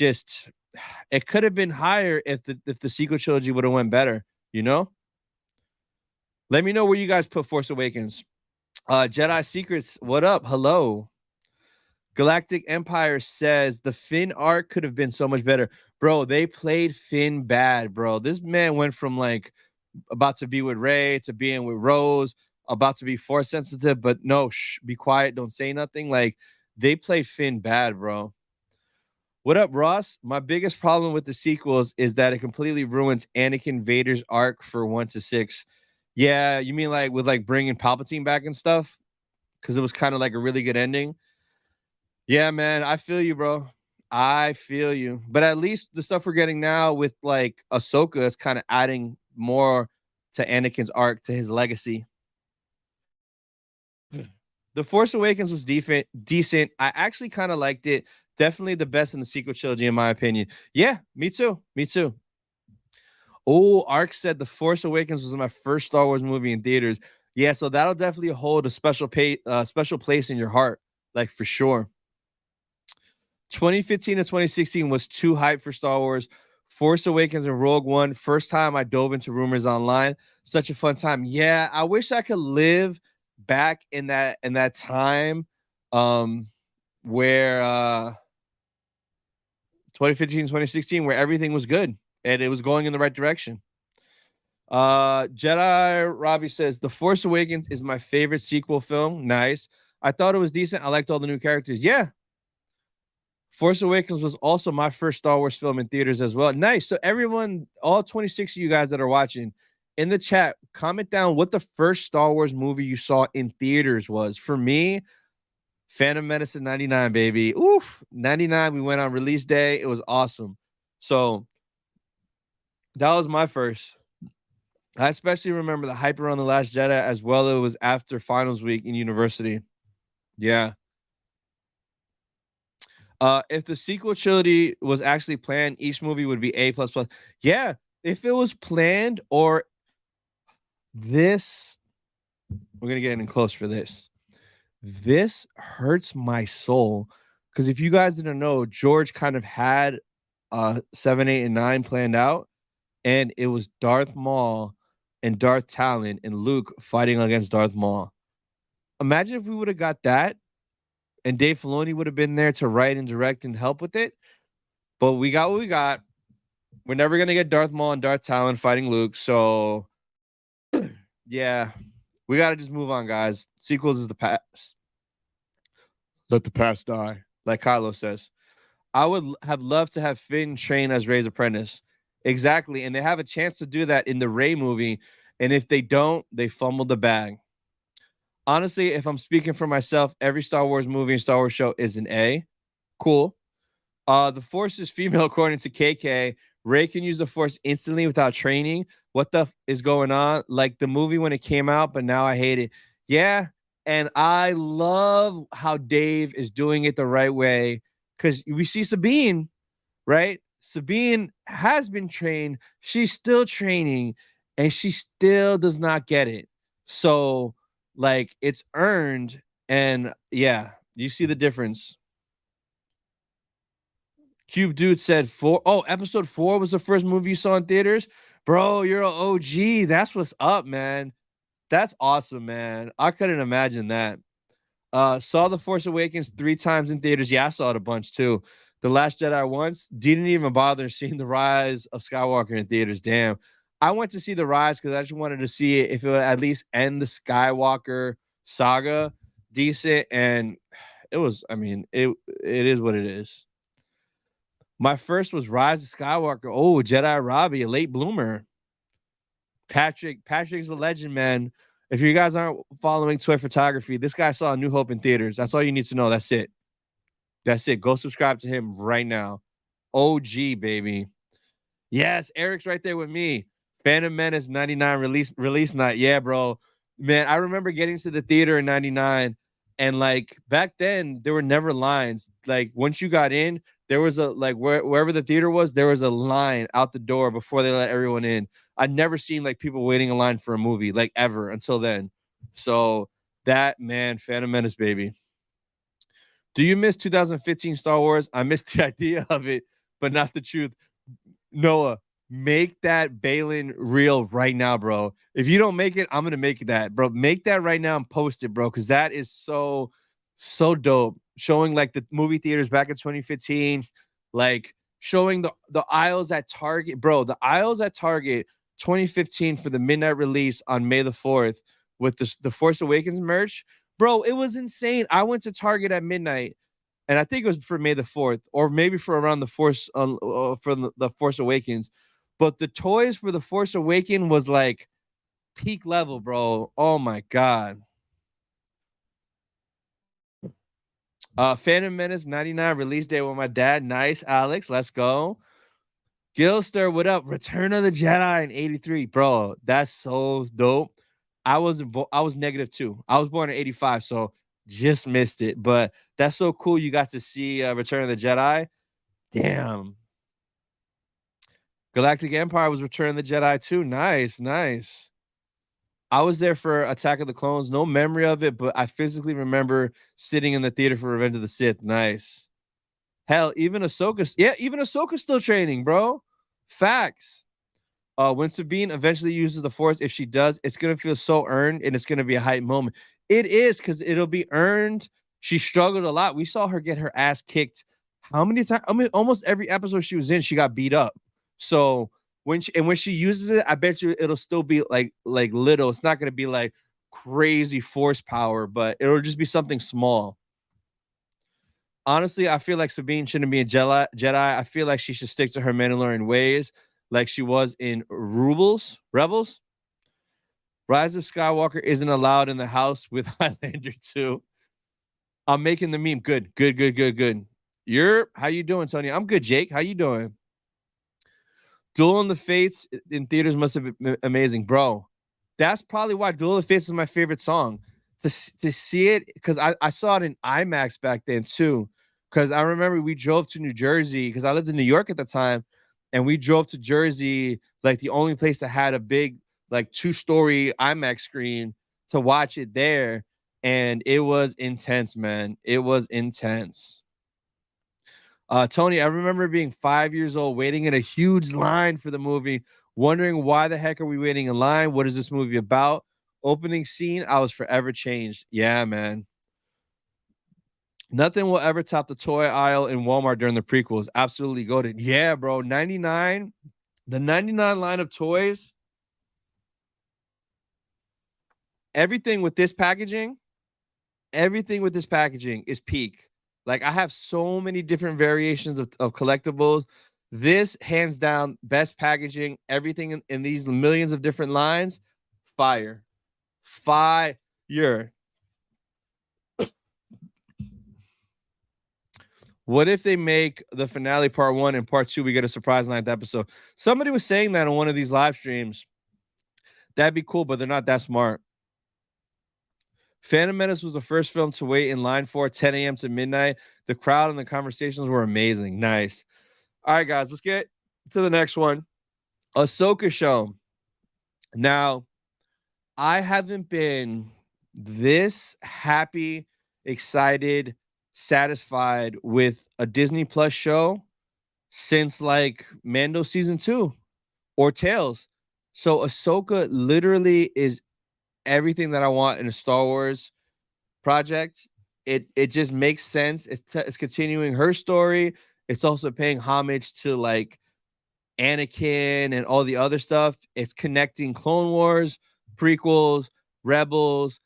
[SPEAKER 1] could have been higher if the sequel trilogy would have went better, you know? Let me know where you guys put Force Awakens. Jedi Secrets, what up? Hello. Galactic Empire says the Finn arc could have been so much better. Bro, they played Finn bad, bro. This man went from like about to be with Rey to being with Rose, about to be force sensitive, but no, be quiet, don't say nothing. Like they played Finn bad, bro. What up, Ross? My biggest problem with the sequels is that it completely ruins Anakin Vader's arc for 1 to 6. Yeah, you mean like with like bringing Palpatine back and stuff? Because it was kind of like a really good ending. Yeah, man, I feel you, bro. I feel you. But at least the stuff we're getting now with like Ahsoka is kind of adding more to Anakin's arc, to his legacy. The Force Awakens was decent. I actually kind of liked it. Definitely the best in the sequel trilogy, in my opinion. Yeah, me too. Me too. Oh, Ark said The Force Awakens was my first Star Wars movie in theaters. Yeah, so that'll definitely hold a special place in your heart, like for sure. 2015 to 2016 was too hype for Star Wars. Force Awakens and Rogue One. First time I dove into rumors online. Such a fun time. Yeah, I wish I could live back in that time where 2015, 2016, where everything was good and it was going in the right direction. Jedi Robbie says The Force Awakens is my favorite sequel film. Nice. I thought it was decent. I liked all the new characters. Yeah. Force Awakens was also my first Star Wars film in theaters as well. Nice. So everyone, all 26 of you guys that are watching, in the chat, comment down what the first Star Wars movie you saw in theaters was. For me, Phantom Menace in 99, baby. Oof. 99, we went on release day. It was awesome. So that was my first. I especially remember the hype around The Last Jedi as well. It was after finals week in university. Yeah. If the sequel trilogy was actually planned, each movie would be A++. Yeah, if it was planned, or this, we're gonna get in close for this. This hurts my soul because if you guys didn't know, George kind of had 7, 8, and 9 planned out, and it was Darth Maul and Darth Talon and Luke fighting against Darth Maul. Imagine if we would have got that and Dave Filoni would have been there to write and direct and help with it. But we got what we got. We're never going to get Darth Maul and Darth Talon fighting Luke. So, yeah, we got to just move on, guys. Sequels is the past. Let the past die, like Kylo says. I would have loved to have Finn train as Rey's apprentice. Exactly. And they have a chance to do that in the Rey movie. And if they don't, they fumbled the bag. Honestly, if I'm speaking for myself, every Star Wars movie and Star Wars show is an A. Cool. The Force is female, according to KK. Rey can use the Force instantly without training. What the is going on? Like the movie when it came out, but now I hate it. Yeah. And I love how Dave is doing it the right way because we see Sabine, right? Sabine has been trained. She's still training. and she still does not get it. So, like, it's earned, and yeah, you see the difference. Cube Dude said 4. Oh, episode 4 was the first movie you saw in theaters? Bro, you're an OG. That's what's up, man. That's awesome, man. I couldn't imagine that. Saw The Force Awakens 3 times in theaters. Yeah, I saw it a bunch too. The Last Jedi once. Didn't even bother seeing The Rise of Skywalker in theaters. Damn. I went to see The Rise because I just wanted to see it if it would at least end the Skywalker saga decent. And it was, I mean, it is what it is. My first was Rise of Skywalker. Oh, Jedi Robbie, a late bloomer. Patrick's a legend, man. If you guys aren't following toy photography, this guy saw A New Hope in theaters. That's all you need to know. That's it. That's it. Go subscribe to him right now. OG, baby. Yes, Eric's right there with me. Phantom Menace 99 release night. Yeah, bro. Man, I remember getting to the theater in 99, and like back then there were never lines. Like once you got in, there was a like wherever the theater was, there was a line out the door before they let everyone in. I'd never seen like people waiting in line for a movie like ever until then. So that, man, Phantom Menace, baby. Do you miss 2015 Star Wars? I miss the idea of it, but not the truth. Noah, make that Balin reel right now, bro. If you don't make it, I'm gonna make that, bro. Make that right now and post it, bro, because that is so dope. Showing like the movie theaters back in 2015, like showing the aisles at Target, bro. The aisles at Target 2015 for the midnight release on May the 4th with the Force Awakens merch, bro. It was insane. I went to Target at midnight. And I think it was for May the 4th, or maybe for around the Force for the Force Awakens. But the toys for the Force Awaken was like peak level, bro. Oh my god. Phantom Menace 99 release day with my dad. Nice, Alex. Let's go. Gilster, what up? Return of the Jedi in 83. Bro, that's so dope. I was -2. I was born in 85, so just missed it. But that's so cool. You got to see Return of the Jedi. Damn. Galactic Empire was Return of the Jedi too. Nice, nice. I was there for Attack of the Clones. No memory of it, but I physically remember sitting in the theater for Revenge of the Sith. Nice. Hell, even Ahsoka. Yeah, even Ahsoka's still training, bro. Facts. When Sabine eventually uses the Force, if she does, it's gonna feel so earned, and it's gonna be a hype moment. It is, because it'll be earned. She struggled a lot. We saw her get her ass kicked. How many times? I mean, almost every episode she was in, she got beat up. So when she uses it, I bet you it'll still be like little. It's not gonna be like crazy force power, but it'll just be something small. Honestly, I feel like Sabine shouldn't be a Jedi. I feel like she should stick to her Mandalorian ways, like she was in Rebels. Rise of Skywalker isn't allowed in the house with Highlander 2. I'm making the meme. Good. How you doing, Tony? I'm good, Jake. How you doing? Duel in the Fates in theaters must have been amazing, bro. That's probably why Duel of the Fates is my favorite song. To see it, because I saw it in IMAX back then too. Because I remember we drove to New Jersey, because I lived in New York at the time, and we drove to Jersey, like the only place that had a big like 2-story IMAX screen to watch it there, and it was intense, man. It was intense. Tony, I remember being 5 years old, waiting in a huge line for the movie, wondering why the heck are we waiting in line? What is this movie about? Opening scene, I was forever changed. Yeah, man. Nothing will ever top the toy aisle in Walmart during the prequels. Absolutely goated. Yeah, bro. 99, the 99 line of toys. Everything with this packaging is peak. Like, I have so many different variations of collectibles. This, hands down, best packaging. Everything in these millions of different lines, fire. What if they make the finale part 1 and part 2? We get a surprise 9th episode. Somebody was saying that on one of these live streams. That'd be cool, but they're not that smart. Phantom Menace was the first film to wait in line for 10 a.m. to midnight. The crowd and the conversations were amazing. Nice. All right, guys, let's get to the next one. Ahsoka show. Now, I haven't been this happy, excited, satisfied with a Disney Plus show since like Mando season 2 or Tales. So Ahsoka literally is everything that I want in a Star Wars project. It just makes sense. It's continuing her story. It's also paying homage to like Anakin and all the other stuff. It's connecting Clone Wars, prequels, Rebels,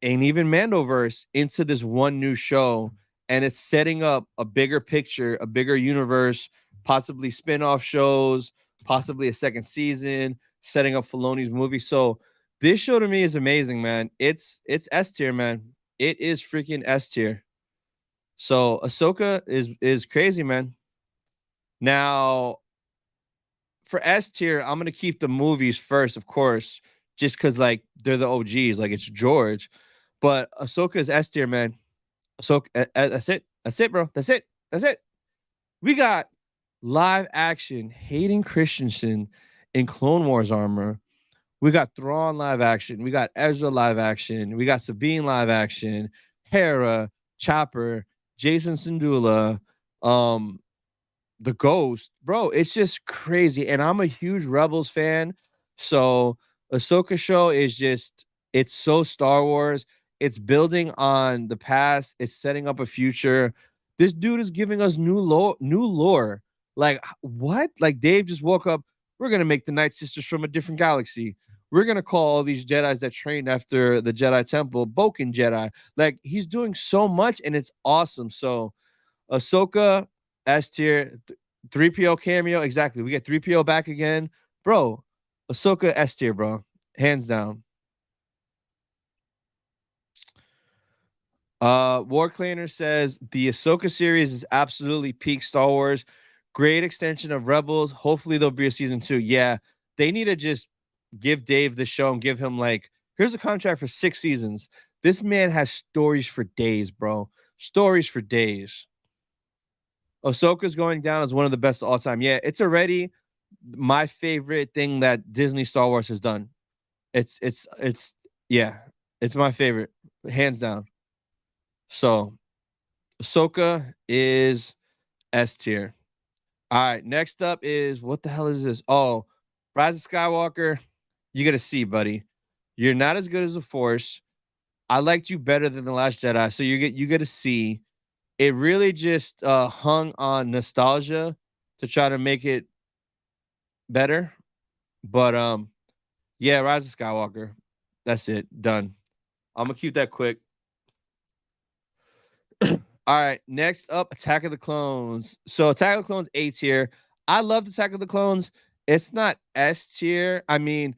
[SPEAKER 1] and even Mandoverse into this one new show. And it's setting up a bigger picture, a bigger universe, possibly spin-off shows, possibly a second season, setting up Filoni's movie. So this show to me is amazing, man. It's S tier, man. It is freaking S tier. So Ahsoka is crazy, man. Now for S tier, I'm gonna keep the movies first, of course, just because like they're the OGs, like it's George. But Ahsoka is S tier, man. Ahsoka, that's it. That's it, bro. That's it. That's it. We got live action Hayden Christensen in Clone Wars armor. We got Thrawn live action. We got Ezra live action. We got Sabine live action. Hera, Chopper, Jason Sindula, um, the Ghost, bro. It's just crazy, and I'm a huge Rebels fan. So Ahsoka show is just it's so Star Wars. It's building on the past. It's setting up a future. This dude is giving us new lore. New lore. Like what? Like Dave just woke up. We're gonna make the Night Sisters from a different galaxy. We're gonna call all these Jedi's that trained after the Jedi Temple Boken Jedi. Like he's doing so much, and it's awesome. So Ahsoka S tier, 3PO cameo. Exactly. We get 3PO back again. Bro, Ahsoka S tier, bro. Hands down. War Cleaner says the Ahsoka series is absolutely peak Star Wars. Great extension of Rebels. Hopefully there'll be a season 2. Yeah, they need to just give Dave the show and give him like, here's a contract for 6 seasons. This man has stories for days, bro. Stories for days. Ahsoka's going down as one of the best of all time. Yeah, it's already my favorite thing that Disney Star Wars has done. It's yeah, it's my favorite, hands down. So Ahsoka is S tier. All right, next up is what the hell is this? Oh, Rise of Skywalker. You get a C, buddy. You're not as good as the Force. I liked you better than the Last Jedi, so you get a C. It really just hung on nostalgia to try to make it better. But yeah, Rise of Skywalker. That's it. Done. I'm gonna keep that quick. All right, next up, Attack of the Clones. So Attack of the Clones A tier. I love Attack of the Clones. It's not S tier. I mean,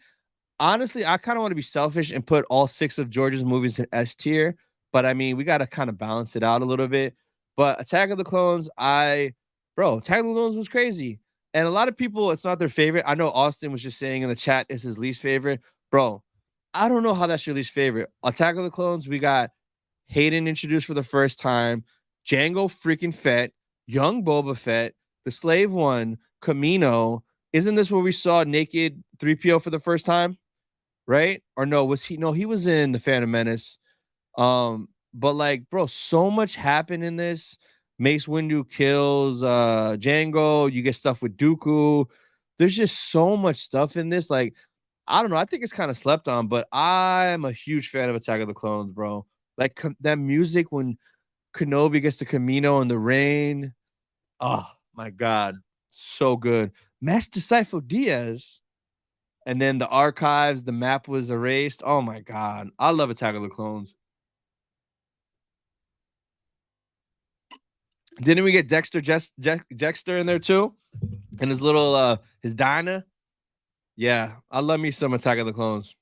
[SPEAKER 1] honestly, I kind of want to be selfish and put all 6 of George's movies in S tier, but I mean, we got to kind of balance it out a little bit. But Attack of the Clones, Attack of the Clones was crazy. And a lot of people, it's not their favorite. I know Austin was just saying in the chat it's his least favorite. Bro, I don't know how that's your least favorite. Attack of the Clones, we got Hayden introduced for the first time, Jango freaking Fett, young Boba Fett, the Slave One, Camino. Isn't this where we saw naked 3PO for the first time? Right? Or no, was he? No, he was in the Phantom Menace. But like, bro, so much happened in this. Mace Windu kills Django. You get stuff with Dooku. There's just so much stuff in this. Like, I don't know. I think it's kind of slept on, but I'm a huge fan of Attack of the Clones, bro. Like that music when Kenobi gets to Camino in the rain. Oh my god, so good. Master Sifo Diaz. And then the archives, the map was erased. Oh my god, I love Attack of the Clones. Didn't we get Dexter in there too? And his little his diner. Yeah, I love me some Attack of the Clones.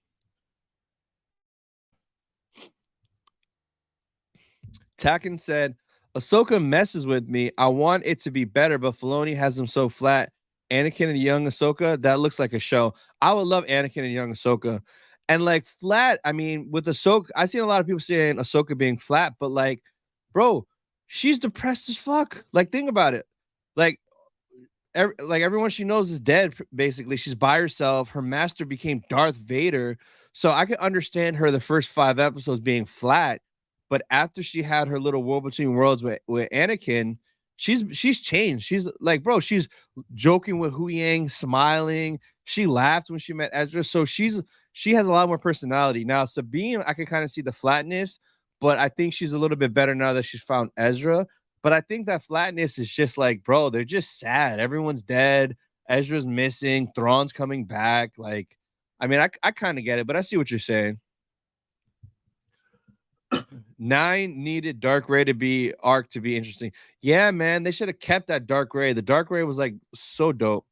[SPEAKER 1] Tacken said, Ahsoka messes with me. I want it to be better, but Filoni has him so flat. Anakin and young Ahsoka, that looks like a show. I would love Anakin and young Ahsoka. And like flat, I mean, with Ahsoka, I've seen a lot of people saying Ahsoka being flat, but like, bro, she's depressed as fuck. Like, think about it. Like, like everyone she knows is dead. Basically, she's by herself. Her master became Darth Vader, so I could understand her the first 5 episodes being flat, but after she had her little World Between Worlds with Anakin, she's changed. She's like, bro, she's joking with Hu Yang, smiling. She laughed when she met Ezra, so she has a lot more personality now. Sabine, I can kind of see the flatness, but I think she's a little bit better now that she's found Ezra. But I think that flatness is just like, bro, they're just sad. Everyone's dead. Ezra's missing. Thrawn's coming back. Like, I mean, I kind of get it, but I see what you're saying. 9 needed Dark Ray to be arc to be interesting. Yeah, man, they should have kept that Dark Ray. The Dark Ray was like so dope.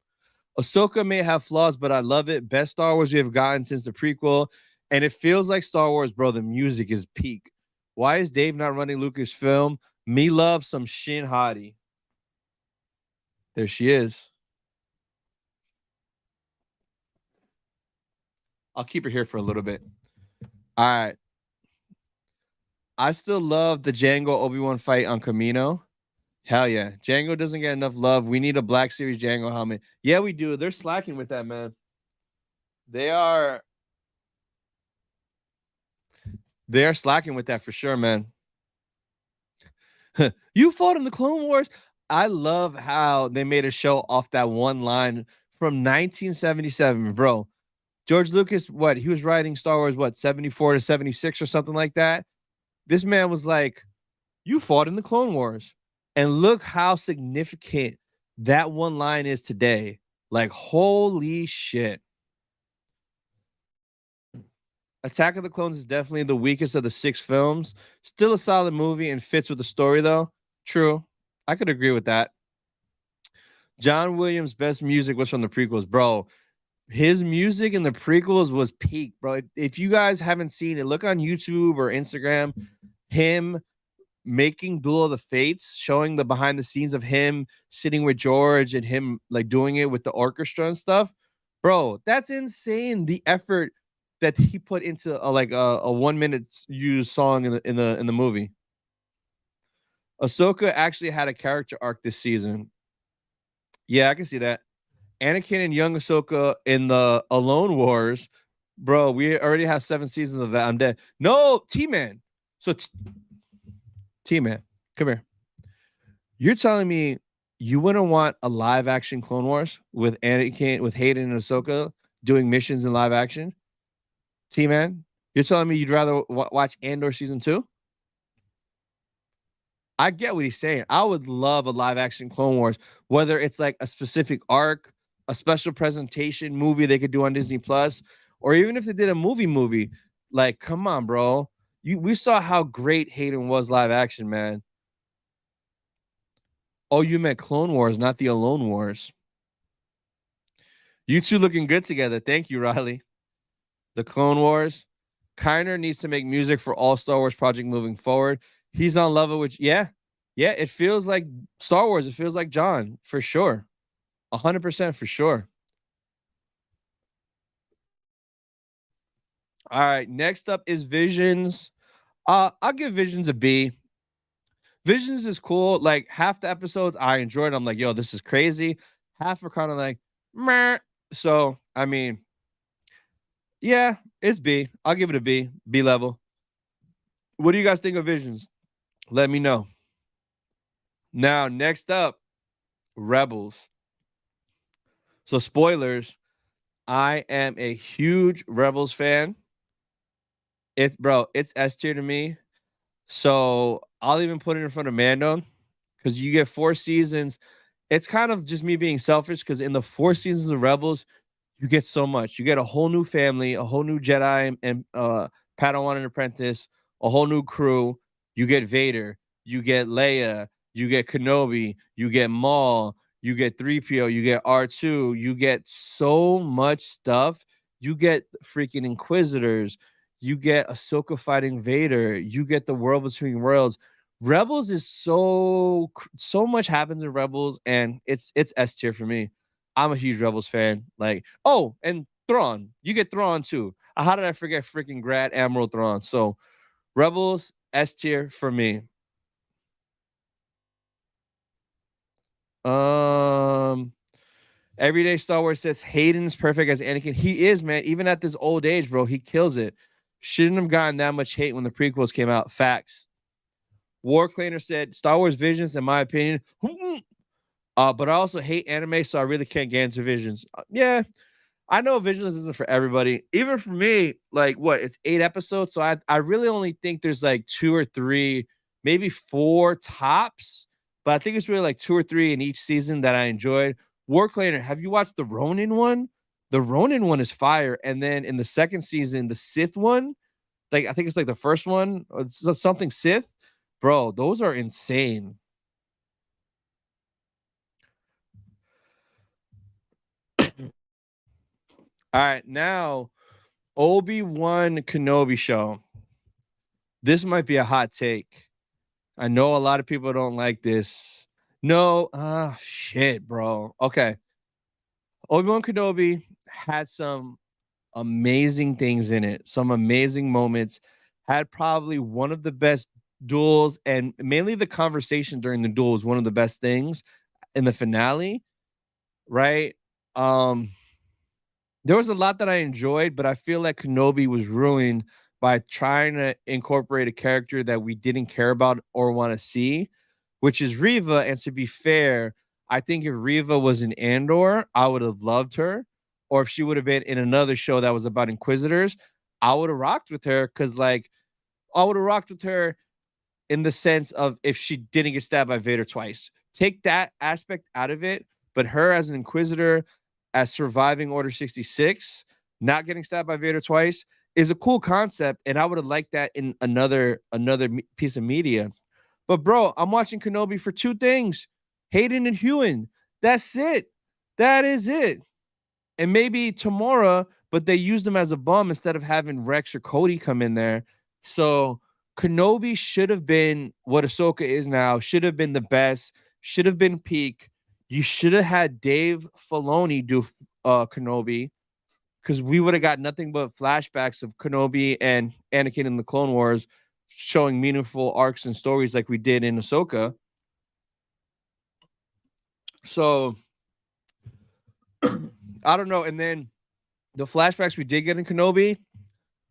[SPEAKER 1] Ahsoka may have flaws, but I love it. Best Star Wars we have gotten since the prequel. And it feels like Star Wars, bro. The music is peak. Why is Dave not running Lucasfilm? Me love some Shin Hottie. There she is. I'll keep her here for a little bit. All right. I still love the Django Obi-Wan fight on Camino. Hell yeah. Django doesn't get enough love. We need a Black Series Django helmet. Yeah, we do. They're slacking with that, man. They are slacking with that for sure, man. You fought in the Clone Wars. I love how they made a show off that one line from 1977, bro. George Lucas, what? He was writing Star Wars, what, 74 to 76 or something like that? This man was like, you fought in the Clone Wars. And look how significant that one line is today. Like, holy shit. Attack of the Clones is definitely the weakest of the 6 films. Still a solid movie and fits with the story, though. True. I could agree with that. John Williams' best music was from the prequels, bro. His music in the prequels was peak, bro. If you guys haven't seen it, look on YouTube or Instagram. Him making Duel of the Fates, showing the behind the scenes of him sitting with George and him like doing it with the orchestra and stuff. Bro, that's insane. The effort that he put into a 1 minute used song in the movie. Ahsoka actually had a character arc this season. Yeah, I can see that. Anakin and young Ahsoka in the Alone Wars, bro. We already have 7 seasons of that. I'm dead. No, T-Man. So T-Man, come here. You're telling me you wouldn't want a live action Clone Wars with Anakin, with Hayden and Ahsoka doing missions in live action? T-Man, you're telling me you'd rather watch Andor season 2? I get what he's saying. I would love a live action Clone Wars, whether it's like a specific arc, a special presentation movie they could do on Disney Plus, or even if they did a movie. Like, come on, bro. We saw how great Hayden was live action, man. Oh, you meant Clone Wars, not the Alone Wars. You two looking good together. Thank you, Riley. The Clone Wars. Kiner needs to make music for all Star Wars project moving forward. He's on level with, yeah. It feels like Star Wars. It feels like John, for sure. 100% for sure. All right, next up is Visions. I'll give Visions a B. Visions is cool. Like half the episodes I enjoyed. I'm like, yo, this is crazy. Half are kind of like, meh. So, I mean, yeah, it's B. I'll give it a B. B level. What do you guys think of Visions? Let me know. Now, next up, Rebels. So, spoilers. I am a huge Rebels fan. It's S tier to me. So I'll even put it in front of Mando because you get 4 seasons. It's kind of just me being selfish because in the 4 seasons of Rebels, you get so much. You get a whole new family, a whole new Jedi and Padawan and Apprentice, a whole new crew. You get Vader, you get Leia, you get Kenobi, you get Maul, you get 3PO, you get R2, you get so much stuff. You get freaking Inquisitors, you get Ahsoka fighting Vader, you get the World Between Worlds. Rebels is so much happens in Rebels, and it's S tier for me. I'm a huge Rebels fan. Like, oh, and Thrawn. You get Thrawn too. How did I forget freaking Grand Admiral Thrawn? So Rebels, S tier for me. Everyday Star Wars says Hayden's perfect as Anakin. He is, man. Even at this old age, bro, he kills it. Shouldn't have gotten that much hate when the prequels came out. Facts. Warclaner said Star Wars Visions, in my opinion. But I also hate anime, so I really can't get into Visions. Yeah, I know Visions isn't for everybody. Even for me, like what? It's 8 episodes, so I really only think there's like 2 or 3, maybe 4 tops. But I think it's really like 2 or 3 in each season that I enjoyed. Warclaner, have you watched the Ronin one? The Ronin one is fire, and then in the second season, the Sith one, like I think it's like the first one, or something Sith, bro. Those are insane. All right, now Obi-Wan Kenobi show. This might be a hot take. I know a lot of people don't like this. No, shit, bro. Okay. Obi-Wan Kenobi had some amazing things in it, some amazing moments, had probably one of the best duels, and mainly the conversation during the duel was one of the best things in the finale, right? There was a lot that I enjoyed, but I feel like Kenobi was ruined by trying to incorporate a character that we didn't care about or want to see, which is Reva. And to be fair, I think if Reva was in Andor, I would have loved her. Or if she would have been in another show that was about Inquisitors, I would have rocked with her because, like, I would have rocked with her in the sense of if she didn't get stabbed by Vader twice. Take that aspect out of it, but her as an Inquisitor, as surviving Order 66, not getting stabbed by Vader twice is a cool concept, and I would have liked that in another piece of media. But bro, I'm watching Kenobi for 2 things: Hayden and Hewan. That's it. That is it. And maybe Tamora, but they used them as a bum instead of having Rex or Cody come in there. So Kenobi should have been what Ahsoka is now, should have been the best, should have been peak. You should have had Dave Filoni do Kenobi, because we would have got nothing but flashbacks of Kenobi and Anakin in the Clone Wars, showing meaningful arcs and stories like we did in Ahsoka. So I don't know. And then the flashbacks we did get in Kenobi,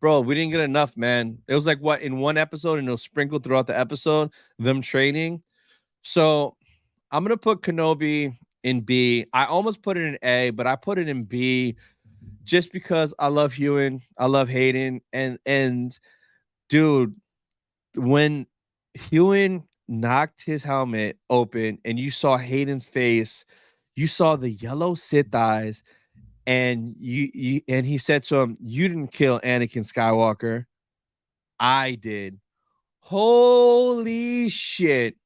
[SPEAKER 1] bro, we didn't get enough, man. It was like what, in one episode, and it was sprinkled throughout the episode, them training. So I'm gonna put Kenobi in B. I almost put it in A, but I put it in B just because I love Hewan, I love Hayden, and dude, when Hewan knocked his helmet open and you saw Hayden's face, you saw the yellow Sith eyes, and and he said to him, "You didn't kill Anakin Skywalker, I did." Holy shit.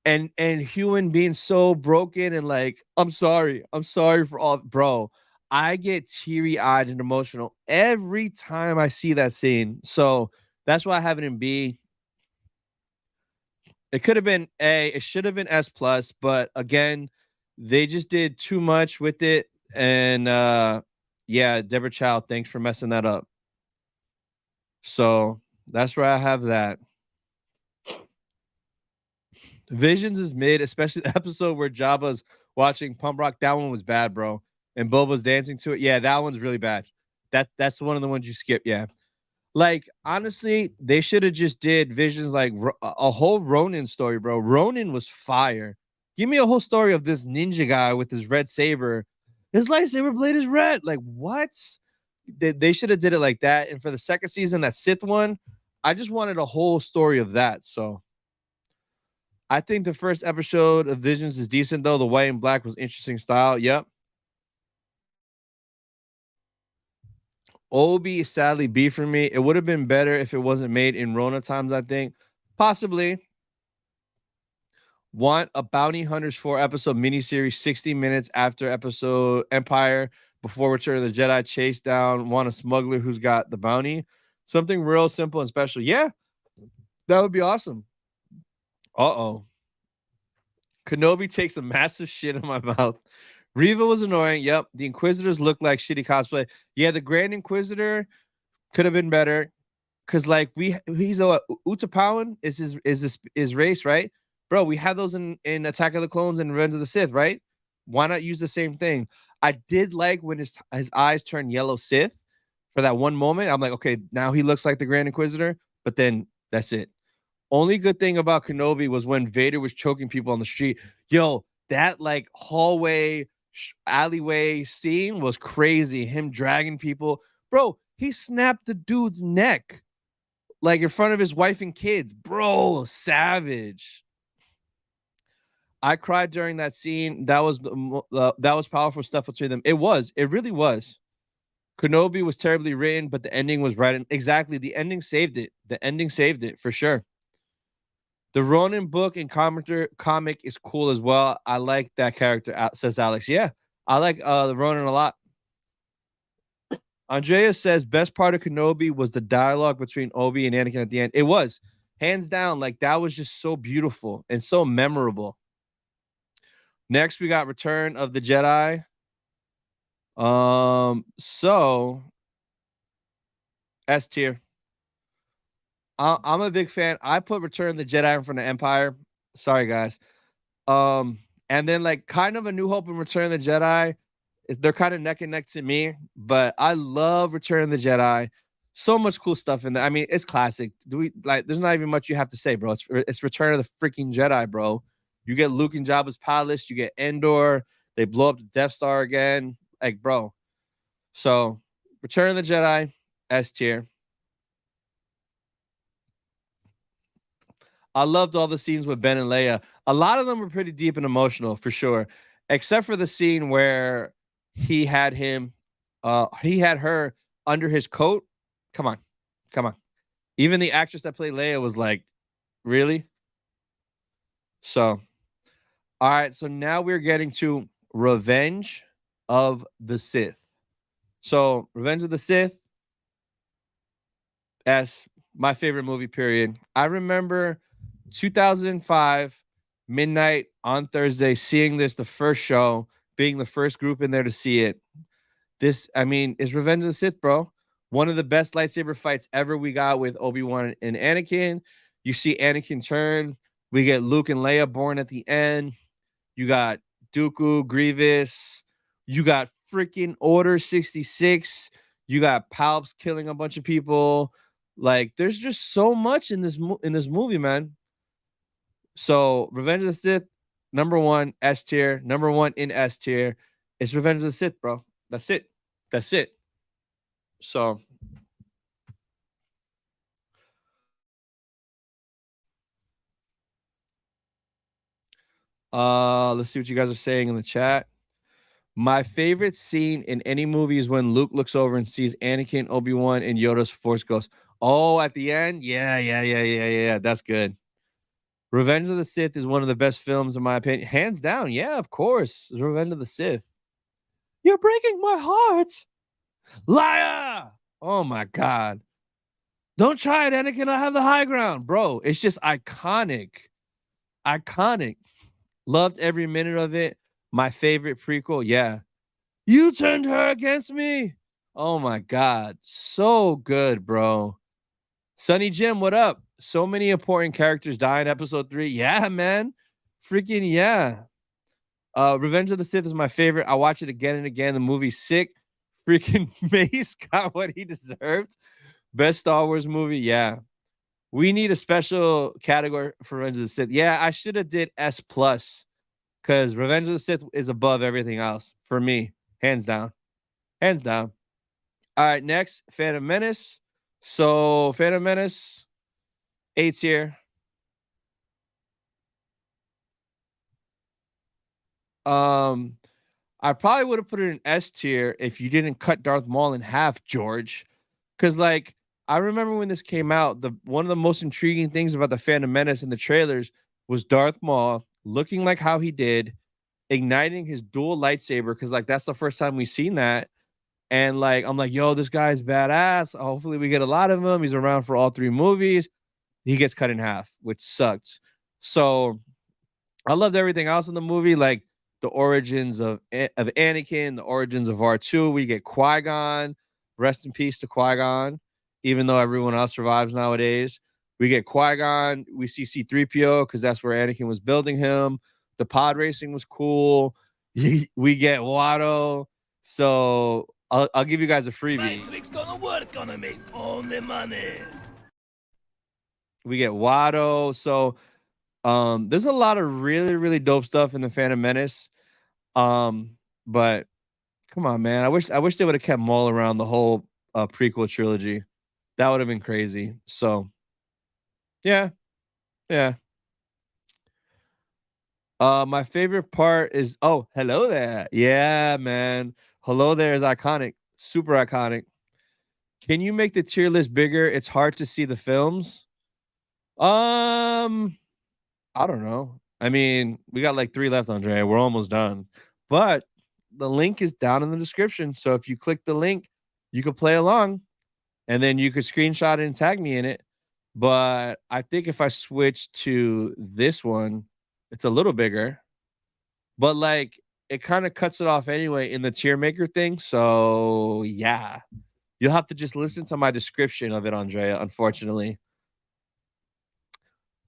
[SPEAKER 1] And Hewan being so broken and like, I'm sorry for all, bro. I get teary-eyed and emotional every time I see that scene. So that's why I have it in B. It could have been A, it should have been S plus, but again, they just did too much with it. And yeah, Deborah Chow, thanks for messing that up. So that's where I have that. Visions is mid, especially the episode where Jabba's watching Pump Rock. That one was bad, bro. And Boba's dancing to it. Yeah, that one's really bad. That's one of the ones you skip. Yeah. Like, honestly, they should have just did Visions like a whole Ronin story, bro. Ronin was fire. Give me a whole story of this ninja guy with his red saber. His lightsaber blade is red. Like, what? They should have did it like that. And for the second season, that Sith one, I just wanted a whole story of that. So I think the first episode of Visions is decent, though. The white and black was interesting style. Yep. Obi is sadly B for me. It would have been better if it wasn't made in Rona times, I think. Possibly. Want a Bounty Hunters 4-episode miniseries, 60 minutes after episode Empire, before Return of the Jedi, chase down. Want a smuggler who's got the bounty. Something real simple and special. Yeah, that would be awesome. Uh-oh. Kenobi takes a massive shit in my mouth. Reva was annoying. Yep. The Inquisitors look like shitty cosplay. Yeah, the Grand Inquisitor could have been better. Cause like he's a Utapawan is his race, right? Bro, we had those in Attack of the Clones and Revenge of the Sith, right? Why not use the same thing? I did like when his eyes turned yellow Sith for that one moment. I'm like, okay, now he looks like the Grand Inquisitor, but then that's it. Only good thing about Kenobi was when Vader was choking people on the street. Yo, that like hallway, alleyway scene was crazy. Him dragging people. Bro, he snapped the dude's neck like in front of his wife and kids. Bro, savage. I cried during that scene. That was that was powerful stuff between them. It was. It really was. Kenobi was terribly written, but the ending was right. Exactly. The ending saved it. The ending saved it for sure. The Ronin book and comic is cool as well. I like that character, says Alex. Yeah, I like the Ronin a lot. Andrea says best part of Kenobi was the dialogue between Obi and Anakin at the end. It was hands down, like that was just so beautiful and so memorable. Next, we got Return of the Jedi. So S tier. I'm a big fan. I put Return of the Jedi in front of Empire. Sorry, guys. And then like kind of A New Hope and Return of the Jedi. They're kind of neck and neck to me, but I love Return of the Jedi. So much cool stuff in there. I mean, it's classic. There's not even much you have to say, bro. It's Return of the freaking Jedi, bro. You get Luke in Jabba's palace. You get Andor. They blow up the Death Star again. Like, bro. So, Return of the Jedi, S tier. I loved all the scenes with Ben and Leia. A lot of them were pretty deep and emotional, for sure. Except for the scene where he had her under his coat. Come on. Even the actress that played Leia was like, really? So, all right. So now we're getting to Revenge of the Sith. So, Revenge of the Sith, as my favorite movie, period. I remember 2005, midnight on Thursday, seeing this, the first show, being the first group in there to see it. This, I mean, is Revenge of the Sith, bro. One of the best lightsaber fights ever we got with Obi-Wan and Anakin. You see Anakin turn. We get Luke and Leia born at the end. You got Dooku, Grievous. You got freaking Order 66. You got Palps killing a bunch of people. Like, there's just so much in this movie, man. So, Revenge of the Sith, number one, S tier. Number one in S tier. It's Revenge of the Sith, bro. That's it. So, let's see what you guys are saying in the chat. My favorite scene in any movie is when Luke looks over and sees Anakin, Obi-Wan, and Yoda's Force Ghost. Oh, at the end? Yeah. That's good. Revenge of the Sith is one of the best films, in my opinion. Hands down. Yeah, of course. It's Revenge of the Sith. You're breaking my heart. Liar. Oh, my God. Don't try it, Anakin. I have the high ground. Bro, it's just iconic. Loved every minute of it. My favorite prequel, yeah. You turned her against me. Oh my God. So good, bro. Sonny Jim, what up? So many important characters die in episode 3. Yeah, man. Freaking yeah. Revenge of the Sith is my favorite. I watch it again and again. The movie's sick. Freaking Mace got what he deserved. Best Star Wars movie. Yeah. We need a special category for Revenge of the Sith. Yeah, I should have did S+. Because Revenge of the Sith is above everything else for me. Hands down. All right, next, Phantom Menace. So, Phantom Menace, A tier. I probably would have put it in S tier if you didn't cut Darth Maul in half, George. Because, like, I remember when this came out, one of the most intriguing things about the Phantom Menace in the trailers was Darth Maul looking like how he did, igniting his dual lightsaber, because like that's the first time we've seen that. And like I'm like, yo, this guy's badass. Hopefully we get a lot of him. He's around for all 3 movies. He gets cut in half, which sucked. So I loved everything else in the movie, like the origins of Anakin, the origins of R2. We get Qui-Gon. Rest in peace to Qui-Gon, even though everyone else survives nowadays. We get Qui-Gon. We see C-3PO because that's where Anakin was building him. The pod racing was cool. We get Watto. So I'll give you guys a
[SPEAKER 3] My
[SPEAKER 1] freebie.
[SPEAKER 3] trick's gonna work, gonna make all the money.
[SPEAKER 1] We get Watto. So there's a lot of really, really dope stuff in the Phantom Menace. But come on, man. I wish they would have kept Maul around the whole prequel trilogy. That would have been crazy. So yeah, yeah. My favorite part is hello there. Yeah, man. Hello there is iconic, super iconic. Can you make the tier list bigger? It's hard to see the films. Um, I don't know. I mean, we got like 3 left, Andre. We're almost done. But the link is down in the description. So if you click the link, you could play along and then you could screenshot it and tag me in it. But I think if I switch to this one, it's a little bigger. But like it kind of cuts it off anyway in the tier maker thing. So yeah. You'll have to just listen to my description of it, Andrea, unfortunately.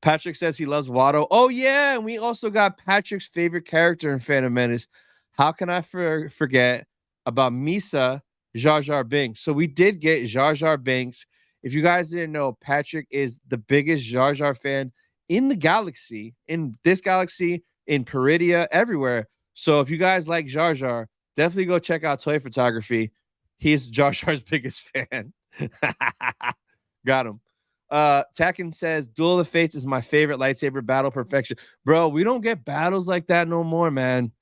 [SPEAKER 1] Patrick says he loves Watto. Oh, yeah. And we also got Patrick's favorite character in Phantom Menace. How can I forget about Misa Jar Jar Binks? So we did get Jar Jar Binks. If you guys didn't know, Patrick is the biggest Jar Jar fan in the galaxy, in this galaxy, in Peridia, everywhere. So if you guys like Jar Jar, definitely go check out Toy Photography. He's Jar Jar's biggest fan. Got him. Tacken says Duel of the Fates is my favorite lightsaber battle perfection. Bro, we don't get battles like that no more, man.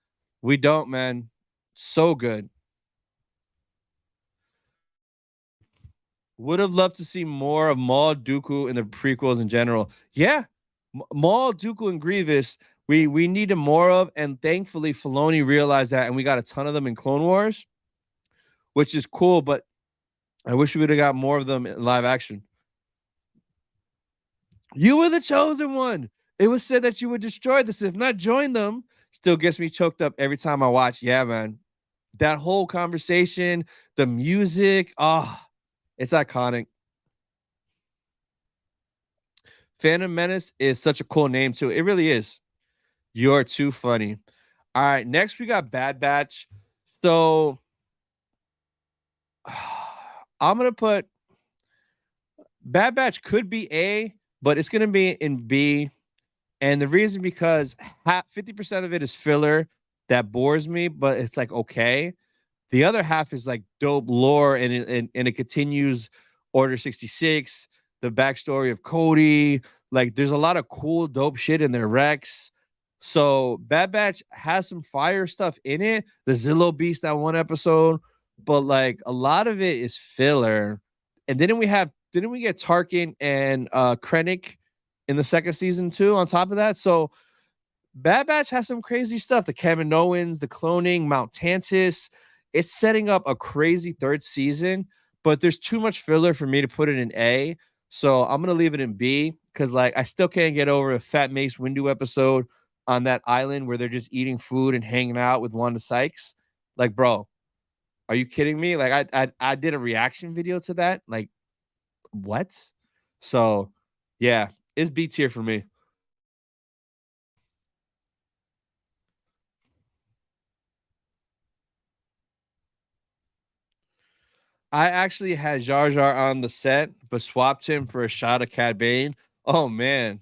[SPEAKER 1] We don't, man. So good. Would have loved to see more of Maul, Dooku in the prequels in general. Yeah. Maul, Dooku, and Grievous, we needed more of, and thankfully Filoni realized that, and we got a ton of them in Clone Wars, which is cool, but I wish we would have got more of them in live action. You were the chosen one. It was said that you would destroy this, if not join them. Still gets me choked up every time I watch. Yeah, man. That whole conversation, the music, it's iconic. Phantom Menace is such a cool name, too. It really is. You're too funny. All right, next we got Bad Batch. So I'm going to put Bad Batch could be A, but it's going to be in B. And the reason because 50% of it is filler that bores me, but it's like okay. The other half is like dope lore, and it continues Order 66, the backstory of Cody. Like there's a lot of cool, dope shit in there, Rex. So Bad Batch has some fire stuff in it. The Zillow Beast, that one episode, but like a lot of it is filler. And didn't we get Tarkin and Krennic in the second season too on top of that? So Bad Batch has some crazy stuff. The Kaminoans, the cloning, Mount Tantis. It's setting up a crazy third season, but there's too much filler for me to put it in A. So I'm gonna leave it in B because like I still can't get over a Fat Mace Windu episode on that island where they're just eating food and hanging out with Wanda Sykes. Like, bro, are you kidding me? Like I did a reaction video to that. Like, what? So yeah, it's B tier for me. I actually had Jar Jar on the set, but swapped him for a shot of Cad Bane. Oh man.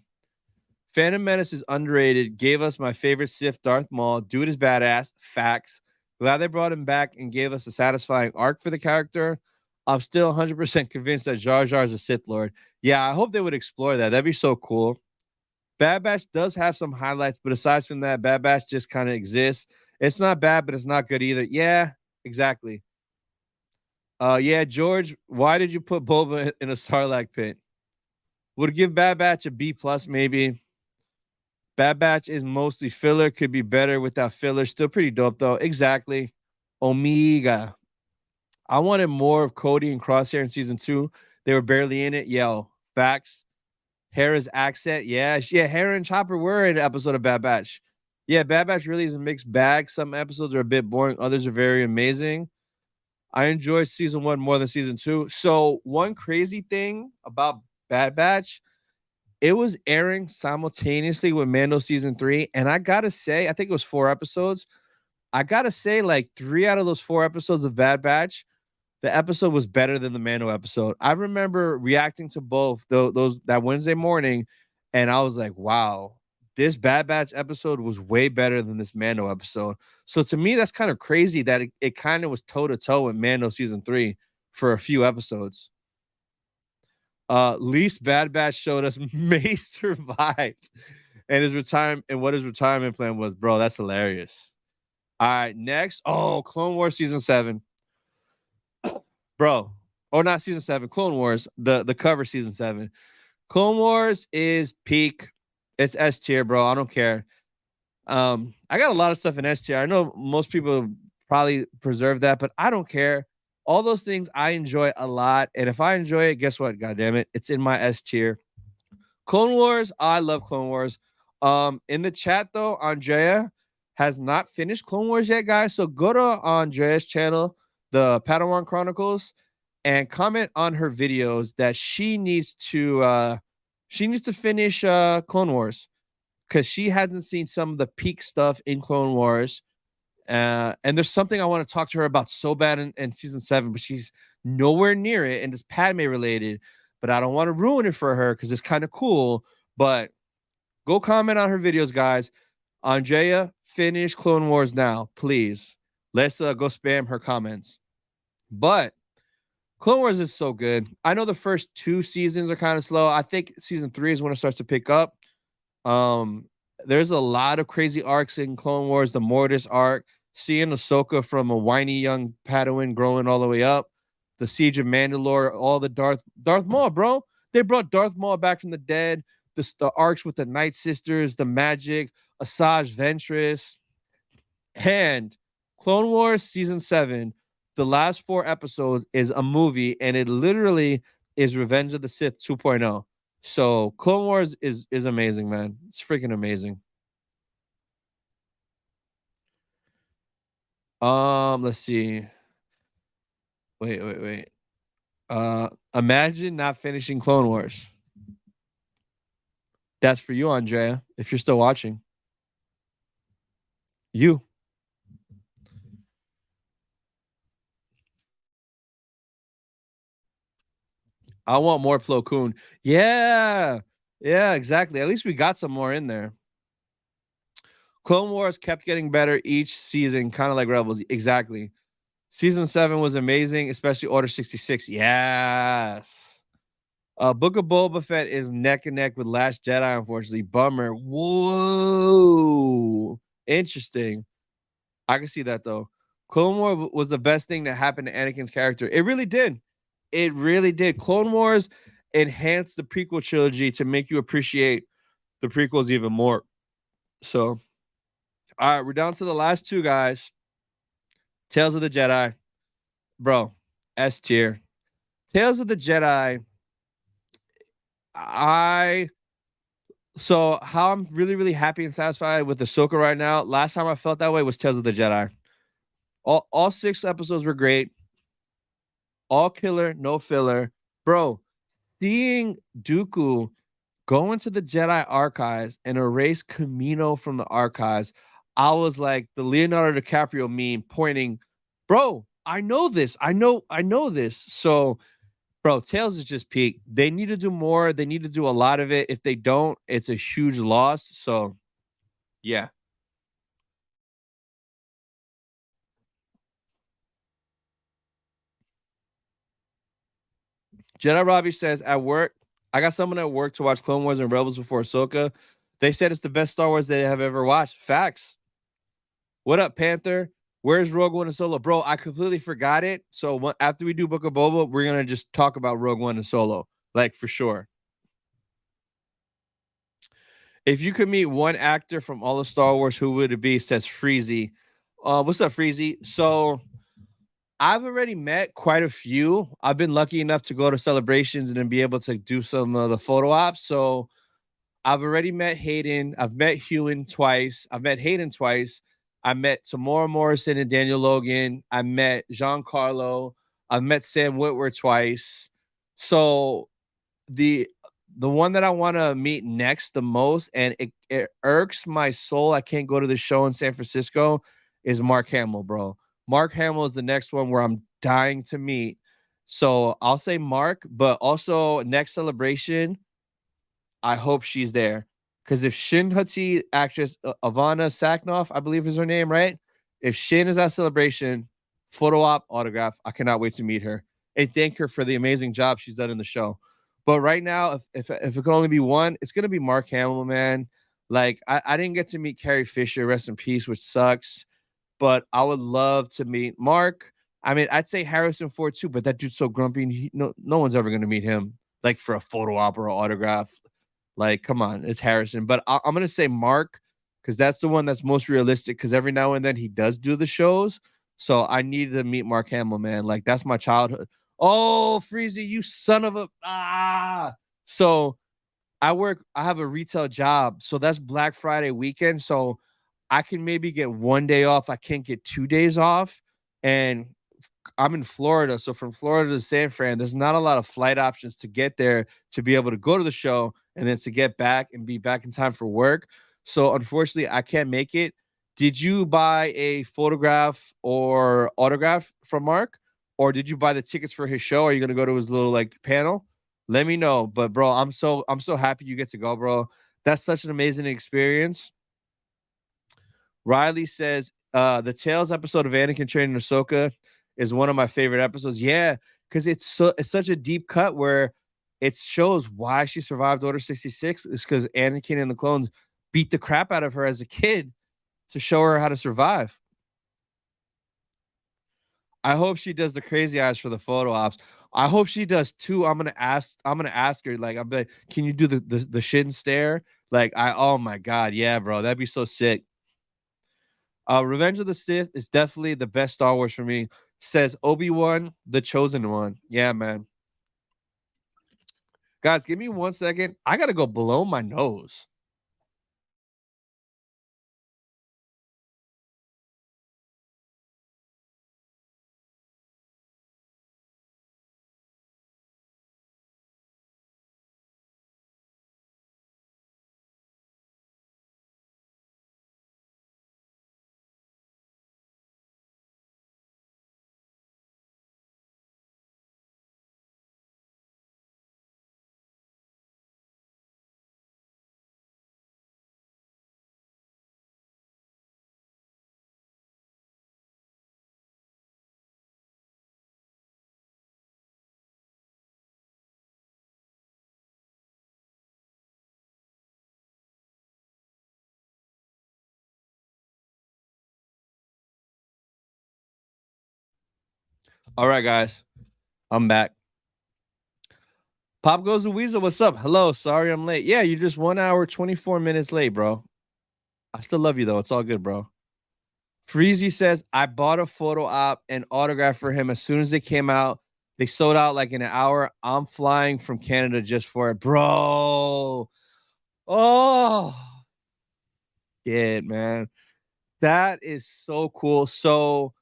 [SPEAKER 1] Phantom Menace is underrated. Gave us my favorite Sith, Darth Maul. Dude is badass. Facts. Glad they brought him back and gave us a satisfying arc for the character. I'm still 100% convinced that Jar Jar is a Sith Lord. Yeah, I hope they would explore that. That'd be so cool. Bad Batch does have some highlights, but aside from that, Bad Batch just kind of exists. It's not bad, but it's not good either. Yeah, exactly. Yeah, George, why did you put Boba in a Sarlacc pit? Would give Bad Batch a B plus, maybe. Bad Batch is mostly filler. Could be better without filler. Still pretty dope though. Exactly. Omega. I wanted more of Cody and Crosshair in season 2. They were barely in it. Yo, facts. Hera's accent. Yeah, Hera and Chopper were in an episode of Bad Batch. Yeah, Bad Batch really is a mixed bag. Some episodes are a bit boring. Others are very amazing. I enjoyed season 1 more than season 2. So one crazy thing about Bad Batch, it was airing simultaneously with Mando season 3, and I gotta say, I think it was 4 episodes. I gotta say, like 3 out of those 4 episodes of Bad Batch, the episode was better than the Mando episode. I remember reacting to both those that Wednesday morning, and I was like, wow, this Bad Batch episode was way better than this Mando episode. So to me, that's kind of crazy that it kind of was toe to toe with Mando season 3 for a few episodes. Least Bad Batch showed us Mace survived and his retirement and what his retirement plan was, bro. That's hilarious. All right, next. Oh, Clone Wars season 7. Bro. Or not season 7, Clone Wars, the cover season 7. Clone Wars is peak. It's S tier, bro. I don't care. I got a lot of stuff in S tier. I know most people probably preserve that, but I don't care. All those things I enjoy a lot. And if I enjoy it, guess what? God damn it. It's in my S tier. Clone Wars, I love Clone Wars. In the chat though, Andrea has not finished Clone Wars yet, guys. So go to Andrea's channel, the Padawan Chronicles, and comment on her videos that she needs to finish Clone Wars because she hasn't seen some of the peak stuff in Clone Wars. And there's something I want to talk to her about so bad in season 7, but she's nowhere near it, and it's Padme related. But I don't want to ruin it for her because it's kind of cool. But go comment on her videos, guys. Andrea, finish Clone Wars now, please. Let's go spam her comments. But Clone Wars is so good. I know the first 2 seasons are kind of slow. I think season 3 is when it starts to pick up. There's a lot of crazy arcs in Clone Wars. The Mortis arc, seeing Ahsoka from a whiny young Padawan growing all the way up, the Siege of Mandalore, all the Darth Maul, bro. They brought Darth Maul back from the dead. The arcs with the Night Sisters, the magic, Asajj Ventress, and Clone Wars season 7. The last 4 episodes is a movie, and it literally is Revenge of the Sith 2.0. So Clone Wars is amazing, man. It's freaking amazing. Let's see. Wait. Imagine not finishing Clone Wars. That's for you, Andrea, if you're still watching. You. I want more Plo Koon. Yeah. Yeah, exactly. At least we got some more in there. Clone Wars kept getting better each season, kind of like Rebels. Exactly. Season 7 was amazing, especially Order 66. Yes. Book of Boba Fett is neck and neck with Last Jedi, unfortunately. Bummer. Whoa. Interesting. I can see that, though. Clone Wars was the best thing that happened to Anakin's character. It really did. It really did. Clone Wars enhanced the prequel trilogy to make you appreciate the prequels even more. So, all right, we're down to the last 2, guys. Tales of the Jedi. Bro, S tier. Tales of the Jedi. So how I'm really, really happy and satisfied with Ahsoka right now. Last time I felt that way was Tales of the Jedi. All 6 episodes were great. All killer, no filler. Bro, seeing Dooku go into the Jedi archives and erase Kamino from the archives, I was like the Leonardo DiCaprio meme pointing, bro, I know this. I know this. So, bro, Tales is just peak. They need to do more. They need to do a lot of it. If they don't, it's a huge loss. So, yeah. Jedi Robbie says, at work, I got someone at work to watch Clone Wars and Rebels before Ahsoka. They said it's the best Star Wars they have ever watched. Facts. What up, Panther? Where's Rogue One and Solo? Bro, I completely forgot it. So after we do Book of Boba, we're going to just talk about Rogue One and Solo. Like, for sure. If you could meet one actor from all of Star Wars, who would it be? Says Freezy. What's up, Freezy? So I've already met quite a few. I've been lucky enough to go to celebrations and then be able to do some of the photo ops. So I've already met Hayden. I've met Hewan twice. I've met Hayden twice. I met Tamora Morrison and Daniel Logan. I met Giancarlo. I've met Sam Witwer twice. So the one that I want to meet next the most, and it irks my soul I can't go to the show in San Francisco, is Mark Hamill, bro. Mark Hamill is the next one where I'm dying to meet. So I'll say Mark, but also next celebration, I hope she's there. Because if Shin Hati actress Ivana Saknoff, I believe is her name, right? If Shin is at celebration, photo op, autograph, I cannot wait to meet her and thank her for the amazing job she's done in the show. But right now, if it can only be one, it's gonna be Mark Hamill, man. Like I didn't get to meet Carrie Fisher, rest in peace, which sucks. But I would love to meet Mark. I mean, I'd say Harrison Ford too, but that dude's so grumpy. And no one's ever gonna meet him like for a photo op or autograph. Like, come on, it's Harrison. But I'm gonna say Mark because that's the one that's most realistic. Because every now and then he does do the shows, so I needed to meet Mark Hamill, man. Like that's my childhood. Oh, Freezy, you son of a So I have a retail job, so that's Black Friday weekend. So I can maybe get 1 day off. I can't get 2 days off, and I'm in Florida, so from Florida to San Fran, there's not a lot of flight options to get there to be able to go to the show and then to get back and be back in time for work. So unfortunately, I can't make it. Did you buy a photograph or autograph from Mark, or did you buy the tickets for his show? Are you gonna go to his little like panel? Let me know. But bro, I'm so happy you get to go, bro. That's such an amazing experience. Riley says the Tales episode of Anakin training Ahsoka is one of my favorite episodes. Yeah, because it's such a deep cut where it shows why she survived Order 66 is because Anakin and the clones beat the crap out of her as a kid to show her how to survive. I hope she does the crazy eyes for the photo ops. I hope she does too. I'm gonna ask her, like, I'm like, can you do the shin stare? Like, oh my god, yeah, bro, that'd be so sick. Revenge of the Sith is definitely the best Star Wars for me. Says Obi-Wan, the chosen one. Yeah, man. Guys, give me 1 second. I gotta go blow my nose. All right, guys. I'm back. Pop goes the Weasel. What's up? Hello. Sorry I'm late. Yeah, you're just 1 hour, 24 minutes late, bro. I still love you, though. It's all good, bro. Freezy says, I bought a photo op and autograph for him as soon as it came out. They sold out like in an hour. I'm flying from Canada just for it, bro. Oh, yeah, man. That is so cool. So,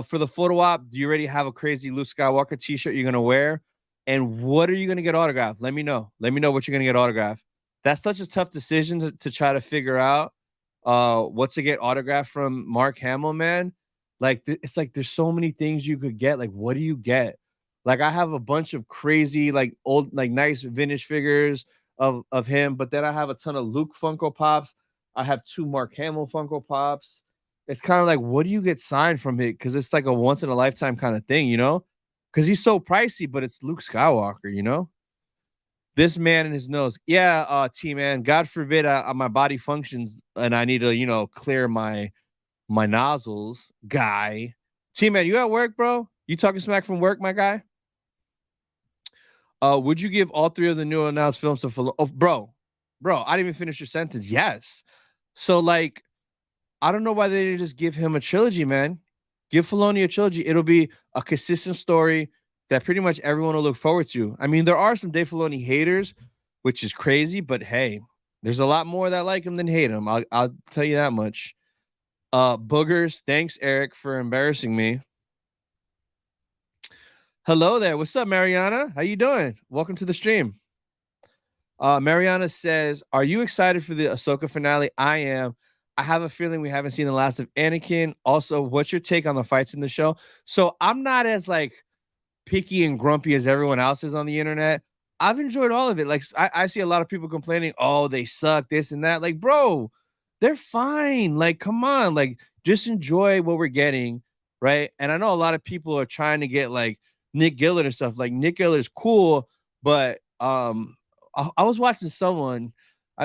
[SPEAKER 1] for the photo op, do you already have a crazy Luke Skywalker t-shirt you're gonna wear? And what are you gonna get autographed? Let me know. Let me know what you're gonna get autographed. That's such a tough decision to try to figure out what to get autographed from Mark Hamill, man. Like it's like there's so many things you could get. Like, what do you get? Like, I have a bunch of crazy, like old, like nice vintage figures of him, but then I have a ton of Luke Funko Pops. I have 2 Mark Hamill Funko Pops. It's kind of like, what do you get signed from it? Because it's like a once in a lifetime kind of thing, you know? Because he's so pricey, but it's Luke Skywalker, you know? This man and his nose. Yeah, T-Man, God forbid my body functions and I need to, clear my nozzles, guy. T-Man, you at work, bro? You talking smack from work, my guy? Would you give all 3 of the new announced films to Filoni? Oh, bro, I didn't even finish your sentence. Yes. So, like, I don't know why they didn't just give him a trilogy, man. Give Filoni a trilogy. It'll be a consistent story that pretty much everyone will look forward to. I mean, there are some Dave Filoni haters, which is crazy, but hey, there's a lot more that like him than hate him. I'll tell you that much. Boogers, thanks, Eric, for embarrassing me. Hello there. What's up, Mariana? How you doing? Welcome to the stream. Mariana says, are you excited for the Ahsoka finale? I am. I have a feeling we haven't seen the last of Anakin. Also, what's your take on the fights in the show? So I'm not as like picky and grumpy as everyone else is on the internet. I've enjoyed all of it. Like I see a lot of people complaining, oh, they suck, this and that. Like, bro, they're fine. Like, come on, like just enjoy what we're getting, right? And I know a lot of people are trying to get like Nick Gillard and stuff. Like Nick Gillard's cool, but I was watching someone.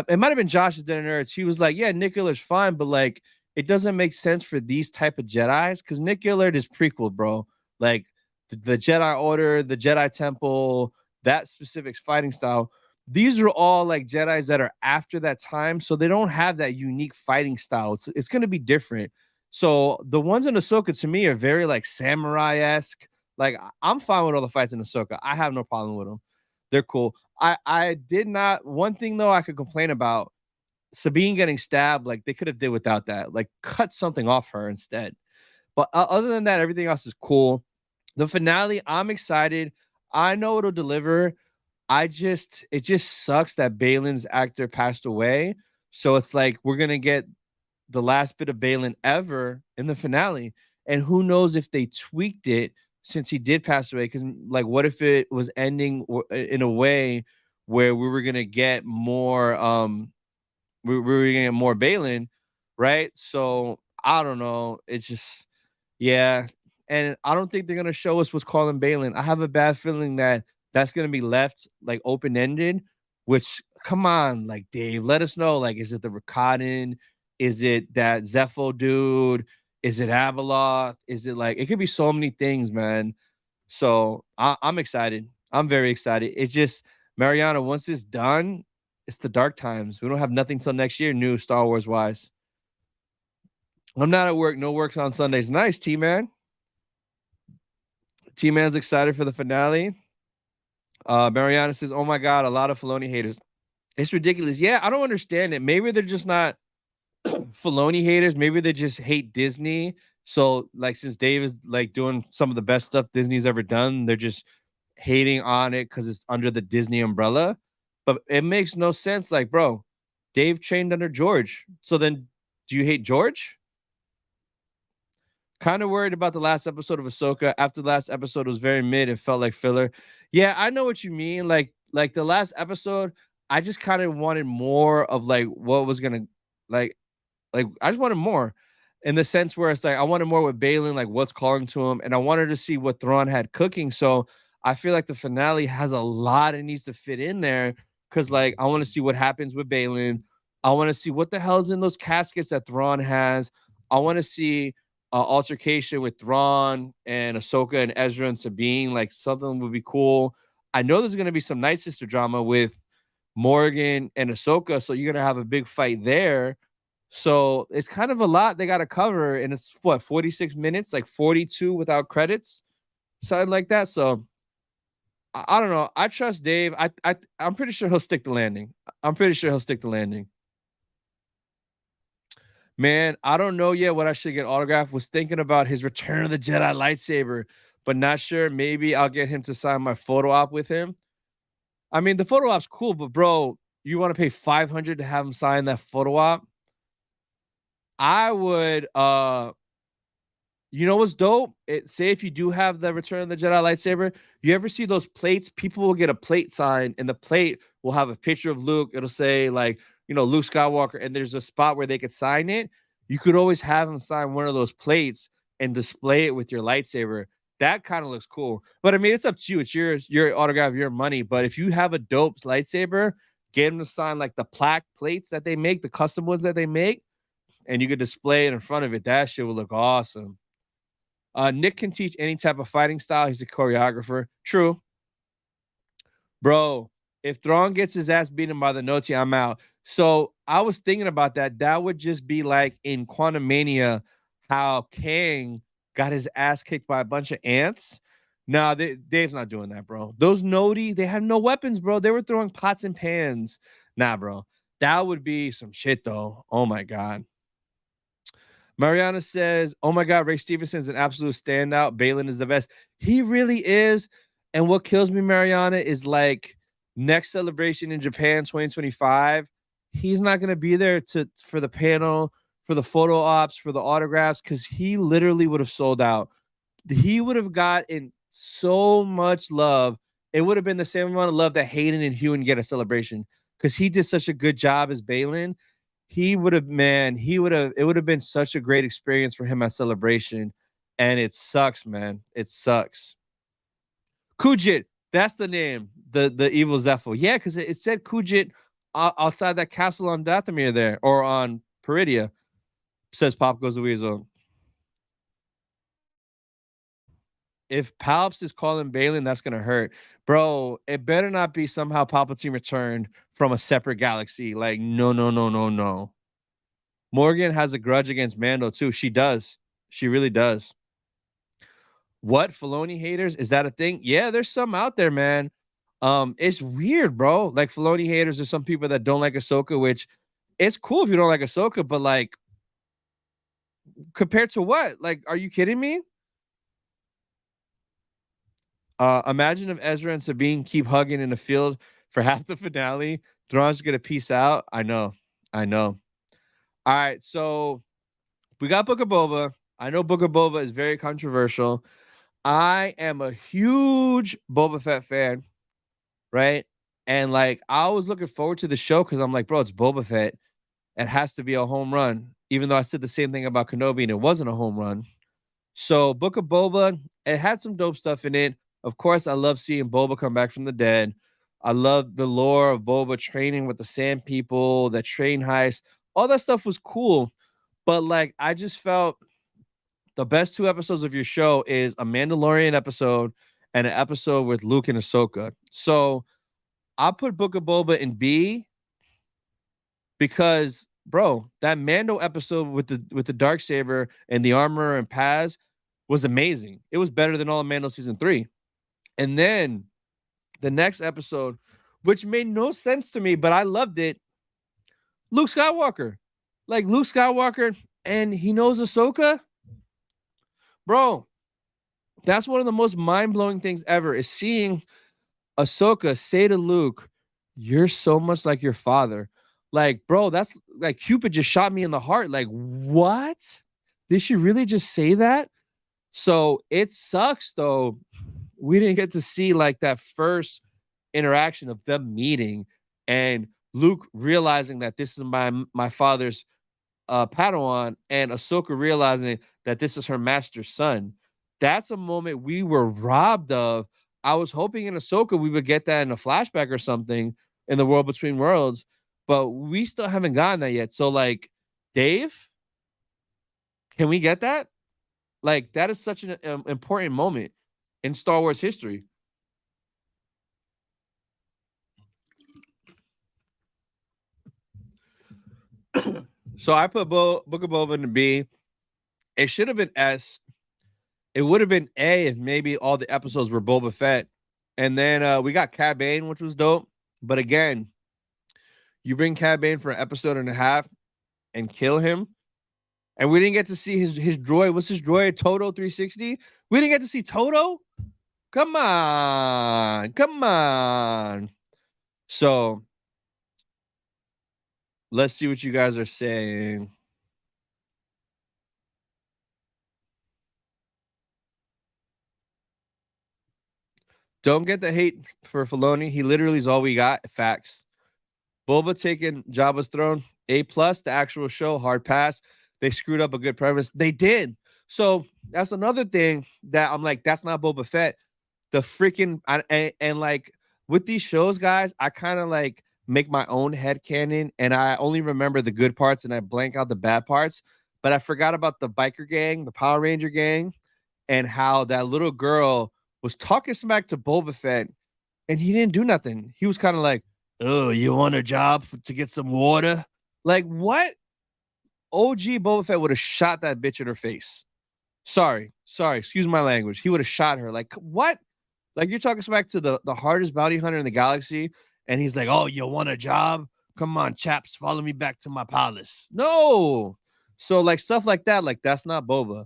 [SPEAKER 1] It might have been Josh at Dinner Nerds. He was like, "Yeah, Nick Gillard's fine, but like it doesn't make sense for these type of Jedi's because Nick Gillard is prequel, bro. Like the Jedi Order, the Jedi Temple, that specific fighting style. These are all like Jedi's that are after that time, so they don't have that unique fighting style. It's going to be different. So the ones in Ahsoka to me are very like samurai-esque. Like I'm fine with all the fights in Ahsoka. I have no problem with them. They're cool. I did not. One thing though I could complain about Sabine getting stabbed. Like they could have did without that. Like cut something off her instead. But other than that, everything else is cool. The finale, I'm excited. I know it'll deliver. It just sucks that Balin's actor passed away. So it's like we're gonna get the last bit of Balin ever in the finale. And who knows if they tweaked it since he did pass away? Because like, what if it was ending in a way where we were gonna get more we were gonna get more Balin, right? So I don't know. It's just yeah. And I don't think they're gonna show us what's calling Balin. I have a bad feeling that that's gonna be left like open-ended, which come on, like Dave, let us know. Like, is it the Rakatan? Is it that Zepho dude? Is it Abeloth? Is it like it could be so many things, man. So I'm excited. I'm very excited. It's just Mariana, once it's done, it's the dark times. We don't have nothing till next year, new Star Wars wise. I'm not at work. No works on Sundays. Nice, T-Man. T-Man's excited for the finale. Mariana says, oh my God, a lot of Filoni haters. It's ridiculous. Yeah, I don't understand it. Maybe they're just not Filoni haters. Maybe they just hate Disney. So, like, since Dave is like doing some of the best stuff Disney's ever done, they're just hating on it because it's under the Disney umbrella. But it makes no sense. Like, bro, Dave trained under George. So then do you hate George? Kind of worried about the last episode of Ahsoka. After the last episode was very mid, it felt like filler. Yeah, I know what you mean. Like the last episode, I just kind of wanted more of like what was gonna like I just wanted more in the sense where it's like I wanted more with Balin, like what's calling to him, and I wanted to see what Thrawn had cooking. So I feel like the finale has a lot it needs to fit in there because like I want to see what happens with Balin. I want to see what the hell's in those caskets that Thrawn has. I want to see altercation with Thrawn and Ahsoka and Ezra and Sabine. Like something would be cool. I know there's going to be some Night Sister drama with Morgan and Ahsoka, so you're going to have a big fight there. So it's kind of a lot they got to cover, and it's what 46 minutes, like 42 without credits, something like that. So I don't know. I trust Dave. I'm pretty sure he'll stick the landing. Man, I don't know yet what I should get autographed. Was thinking about his Return of the Jedi lightsaber, but not sure. Maybe I'll get him to sign my photo op with him. I mean, the photo op's cool, but bro, you want to pay $500 to have him sign that photo op? I would you know what's dope? Say if you do have the Return of the Jedi lightsaber, you ever see those plates? People will get a plate signed, and the plate will have a picture of Luke. It'll say like, you know, Luke Skywalker, and there's a spot where they could sign it. You could always have him sign one of those plates and display it with your lightsaber. That kind of looks cool. But I mean, it's up to you. It's your autograph, your money. But if you have a dope lightsaber, get him to sign like the plaque plates that they make, the custom ones that they make, and you could display it in front of it. That shit would look awesome. Nick can teach any type of fighting style. He's a choreographer. True. Bro, if Thrawn gets his ass beaten by the Noti, I'm out. So I was thinking about that. That would just be like in Quantum Mania, how Kang got his ass kicked by a bunch of ants. No, Dave's not doing that, bro. Those Noti, they have no weapons, bro. They were throwing pots and pans. Nah, bro. That would be some shit, though. Oh, my God. Mariana says, oh my God, Ray Stevenson's an absolute standout. Balin is the best. He really is. And what kills me, Mariana, is like next celebration in Japan 2025. He's not going to be there for the panel for the photo ops, for the autographs, because he literally would have sold out. He would have gotten so much love. It would have been the same amount of love that Hayden and Hewan get a celebration because he did such a good job as Balin. It would have been such a great experience for him at Celebration. And it sucks, man. It sucks. Kujit, that's the name, the evil Zephyr. Yeah, because it said Kujit outside that castle on Dathomir there, or on Peridia, says Pop Goes the Weasel. If Palps is calling Balin, that's gonna hurt, bro. It better not be somehow Palpatine returned from a separate galaxy. Like, no. Morgan has a grudge against Mando too. She does. She really does. What, Filoni haters? Is that a thing? Yeah, there's some out there, man. It's weird, bro. Like, Filoni haters are some people that don't like Ahsoka, which it's cool if you don't like Ahsoka, but like, compared to what? Like, are you kidding me? Imagine if Ezra and Sabine keep hugging in the field for half the finale. Thrawn's gonna peace out. I know. All right, so we got Book of Boba. I know Book of Boba is very controversial. I am a huge Boba Fett fan, right? And like, I was looking forward to the show because I'm like, bro, it's Boba Fett. It has to be a home run, even though I said the same thing about Kenobi and it wasn't a home run. So Book of Boba, it had some dope stuff in it. Of course, I love seeing Boba come back from the dead. I love the lore of Boba training with the Sand People, the train heist. All that stuff was cool. But like, I just felt the best 2 episodes of your show is a Mandalorian episode and an episode with Luke and Ahsoka. So I put Book of Boba in B because, bro, that Mando episode with the Darksaber and the armor and Paz was amazing. It was better than all of Mando season 3. And then the next episode, which made no sense to me, but I loved it. Luke Skywalker. Like, Luke Skywalker, and he knows Ahsoka. Bro, that's one of the most mind-blowing things ever, is seeing Ahsoka say to Luke, "You're so much like your father." Like, bro, that's like Cupid just shot me in the heart. Like, what? Did she really just say that? So it sucks, though. We didn't get to see like that first interaction of them meeting and Luke realizing that this is my father's Padawan, and Ahsoka realizing that this is her master's son. That's a moment we were robbed of. I was hoping in Ahsoka we would get that in a flashback or something in the World Between Worlds, but we still haven't gotten that yet. So like, Dave, can we get that? Like, that is such an important moment in Star Wars history. So I put Book of Boba in the B. It should have been S. It would have been A if maybe all the episodes were Boba Fett. And then we got Cad Bane, which was dope. But again, you bring Cad Bane for an episode and a half and kill him. And we didn't get to see his droid. What's his droid? Toto 360? We didn't get to see Toto? Come on. So let's see what you guys are saying. Don't get the hate for Filoni. He literally is all we got. Facts. Boba taking Jabba's throne. A+. The actual show, hard pass. They screwed up a good premise. They did. So that's another thing that I'm like, that's not Boba Fett. The freaking and like with these shows, guys, I kind of like make my own headcanon, and I only remember the good parts and I blank out the bad parts. But I forgot about the biker gang, the Power Ranger gang, and how that little girl was talking smack to Boba Fett, and he didn't do nothing. He was kind of like, "Oh, you want a job to get some water?" Like, what? OG Boba Fett would have shot that bitch in her face. Sorry, excuse my language. He would have shot her. Like, what? Like, you're talking smack to the hardest bounty hunter in the galaxy, and he's like, "Oh, you want a job? Come on, chaps, follow me back to my palace." No. So, like, stuff like that, like, that's not Boba.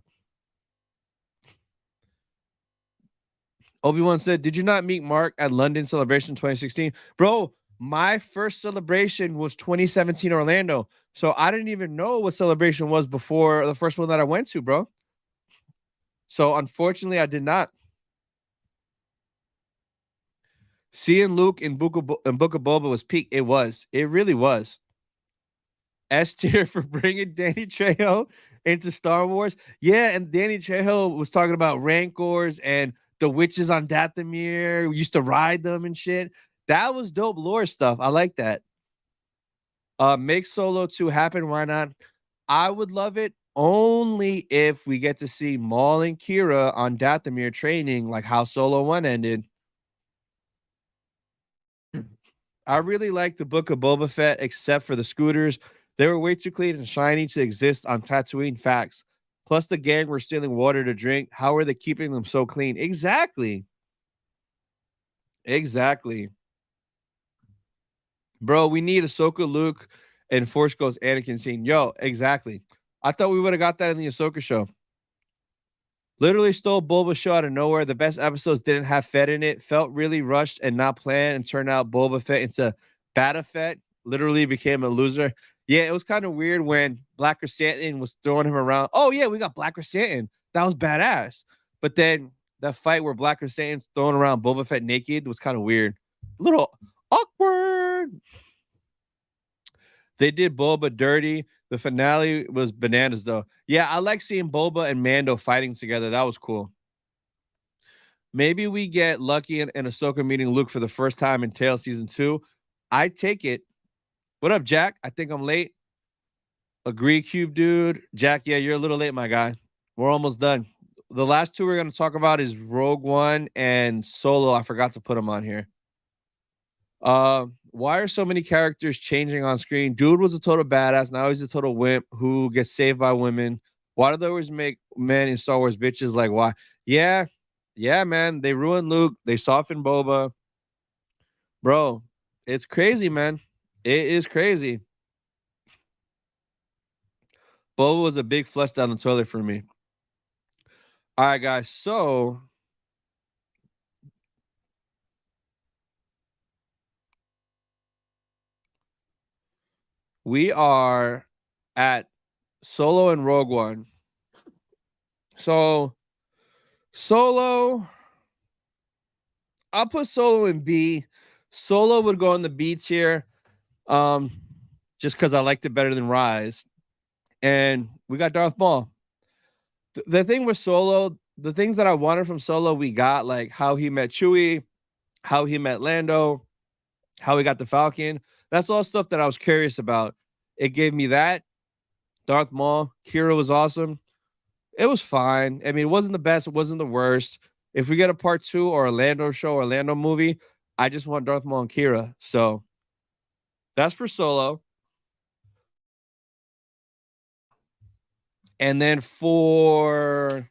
[SPEAKER 1] Obi-Wan said, "Did you not meet Mark at London Celebration 2016?" Bro, my first celebration was 2017 Orlando. So I didn't even know what Celebration was before the first one that I went to, bro. So unfortunately, I did not. Seeing Luke in Book of Boba was peak. It was. It really was. S tier for bringing Danny Trejo into Star Wars. Yeah, and Danny Trejo was talking about rancors and the witches on Dathomir. We used to ride them and shit. That was dope lore stuff. I like that. Make Solo 2 happen. Why not? I would love it only if we get to see Maul and Kira on Dathomir training like how Solo 1 ended. I really like the Book of Boba Fett, except for the scooters. They were way too clean and shiny to exist on Tatooine. Facts. Plus, the gang were stealing water to drink. How are they keeping them so clean? Exactly. Exactly. Bro, we need Ahsoka, Luke, and Force Ghost Anakin scene. Yo, exactly. I thought we would have got that in the Ahsoka show. Literally stole Boba's show out of nowhere. The best episodes didn't have Fett in it. Felt really rushed and not planned, and turned out Boba Fett into Bata Fett. Literally became a loser. Yeah, it was kind of weird when Black Chrysanthemum was throwing him around. Oh yeah, we got Black Chrysanthemum. That was badass. But then that fight where Black Chrysanthemum's throwing around Boba Fett naked was kind of weird. A little awkward. They did Boba dirty. The finale was bananas, though. Yeah, I like seeing Boba and Mando fighting together. That was cool. Maybe we get lucky and Ahsoka meeting Luke for the first time in Tale Season 2. I take it. What up, Jack? I think I'm late. Agree, Cube dude. Jack, yeah, you're a little late, my guy. We're almost done. The last two we're going to talk about is Rogue One and Solo. I forgot to put them on here. Why are so many characters changing on screen? Dude was a total badass. Now he's a total wimp who gets saved by women. Why do they always make men in Star Wars bitches? Like, why? Yeah, man. They ruined Luke. They softened Boba. Bro, it's crazy, man. It is crazy. Boba was a big flush down the toilet for me. All right, guys. So we are at Solo and Rogue One. So Solo, I'll put Solo in B. Solo would go in the B tier, just because I liked it better than Rise. And we got Darth Maul. The thing with Solo, the things that I wanted from Solo, we got, like how he met Chewie, how he met Lando, how he got the Falcon. That's all stuff that I was curious about. It gave me that. Darth Maul, Kira was awesome. It was fine. I mean, it wasn't the best. It wasn't the worst. If we get a part 2 or a Lando show or a Lando movie, I just want Darth Maul and Kira. So that's for Solo. And then for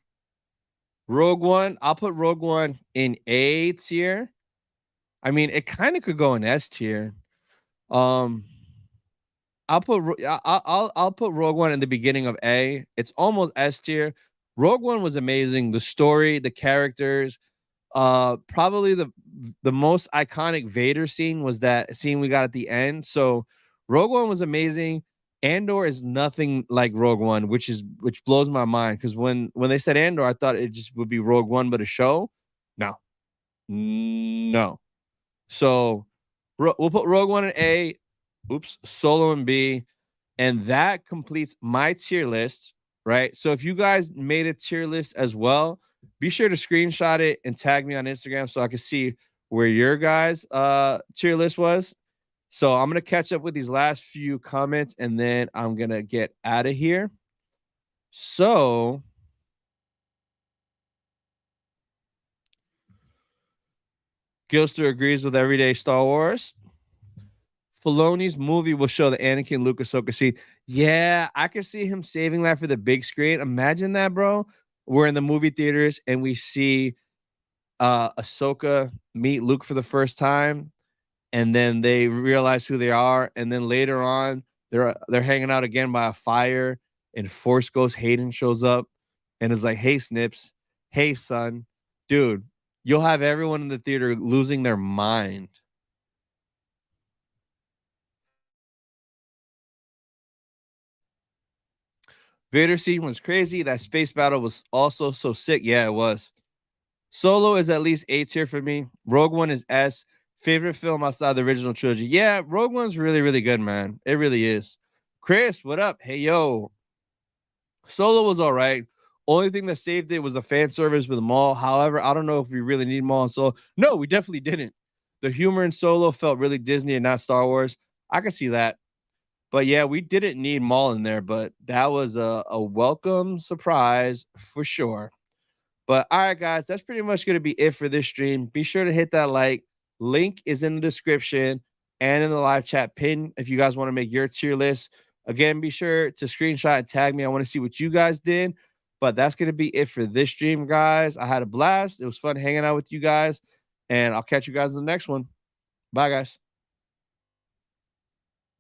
[SPEAKER 1] Rogue One, I'll put Rogue One in A tier. I mean, it kind of could go in S tier. I'll put Rogue One in the beginning of A. It's almost S tier. Rogue One was amazing. The story, the characters, probably the most iconic Vader scene was that scene we got at the end. So Rogue One was amazing. Andor is nothing like Rogue One, which blows my mind, because when they said Andor, I thought it just would be Rogue One but a show. No. So we'll put Rogue One in A. Solo in B, and that completes my tier list. Right. So if you guys made a tier list as well, be sure to screenshot it and tag me on Instagram so I can see where your guys' tier list was. So I'm gonna catch up with these last few comments and then I'm gonna get out of here. So Gilster agrees with Everyday Star Wars. Filoni's movie will show the Anakin Luke Ahsoka scene. Yeah, I can see him saving that for the big screen. Imagine that, bro. We're in the movie theaters and we see Ahsoka meet Luke for the first time, and then they realize who they are, and then later on they're hanging out again by a fire, and Force Ghost Hayden shows up and is like, "Hey, Snips, hey, son, dude, you'll have everyone in the theater losing their mind." Vader scene was crazy. That space battle was also so sick. Yeah, it was. Solo is at least A tier for me. Rogue One is S. Favorite film outside the original trilogy. Yeah, Rogue One's really, really good, man. It really is. Chris, what up? Hey, yo. Solo was all right. Only thing that saved it was the fan service with Maul. However, I don't know if we really need Maul and Solo. No, we definitely didn't. The humor in Solo felt really Disney and not Star Wars. I can see that. But yeah, we didn't need Maul in there, but that was a welcome surprise for sure. But all right, guys, that's pretty much going to be it for this stream. Be sure to hit that like. Link is in the description and in the live chat pin if you guys want to make your tier list. Again, be sure to screenshot and tag me. I want to see what you guys did. But that's going to be it for this stream, guys. I had a blast. It was fun hanging out with you guys. And I'll catch you guys in the next one. Bye, guys.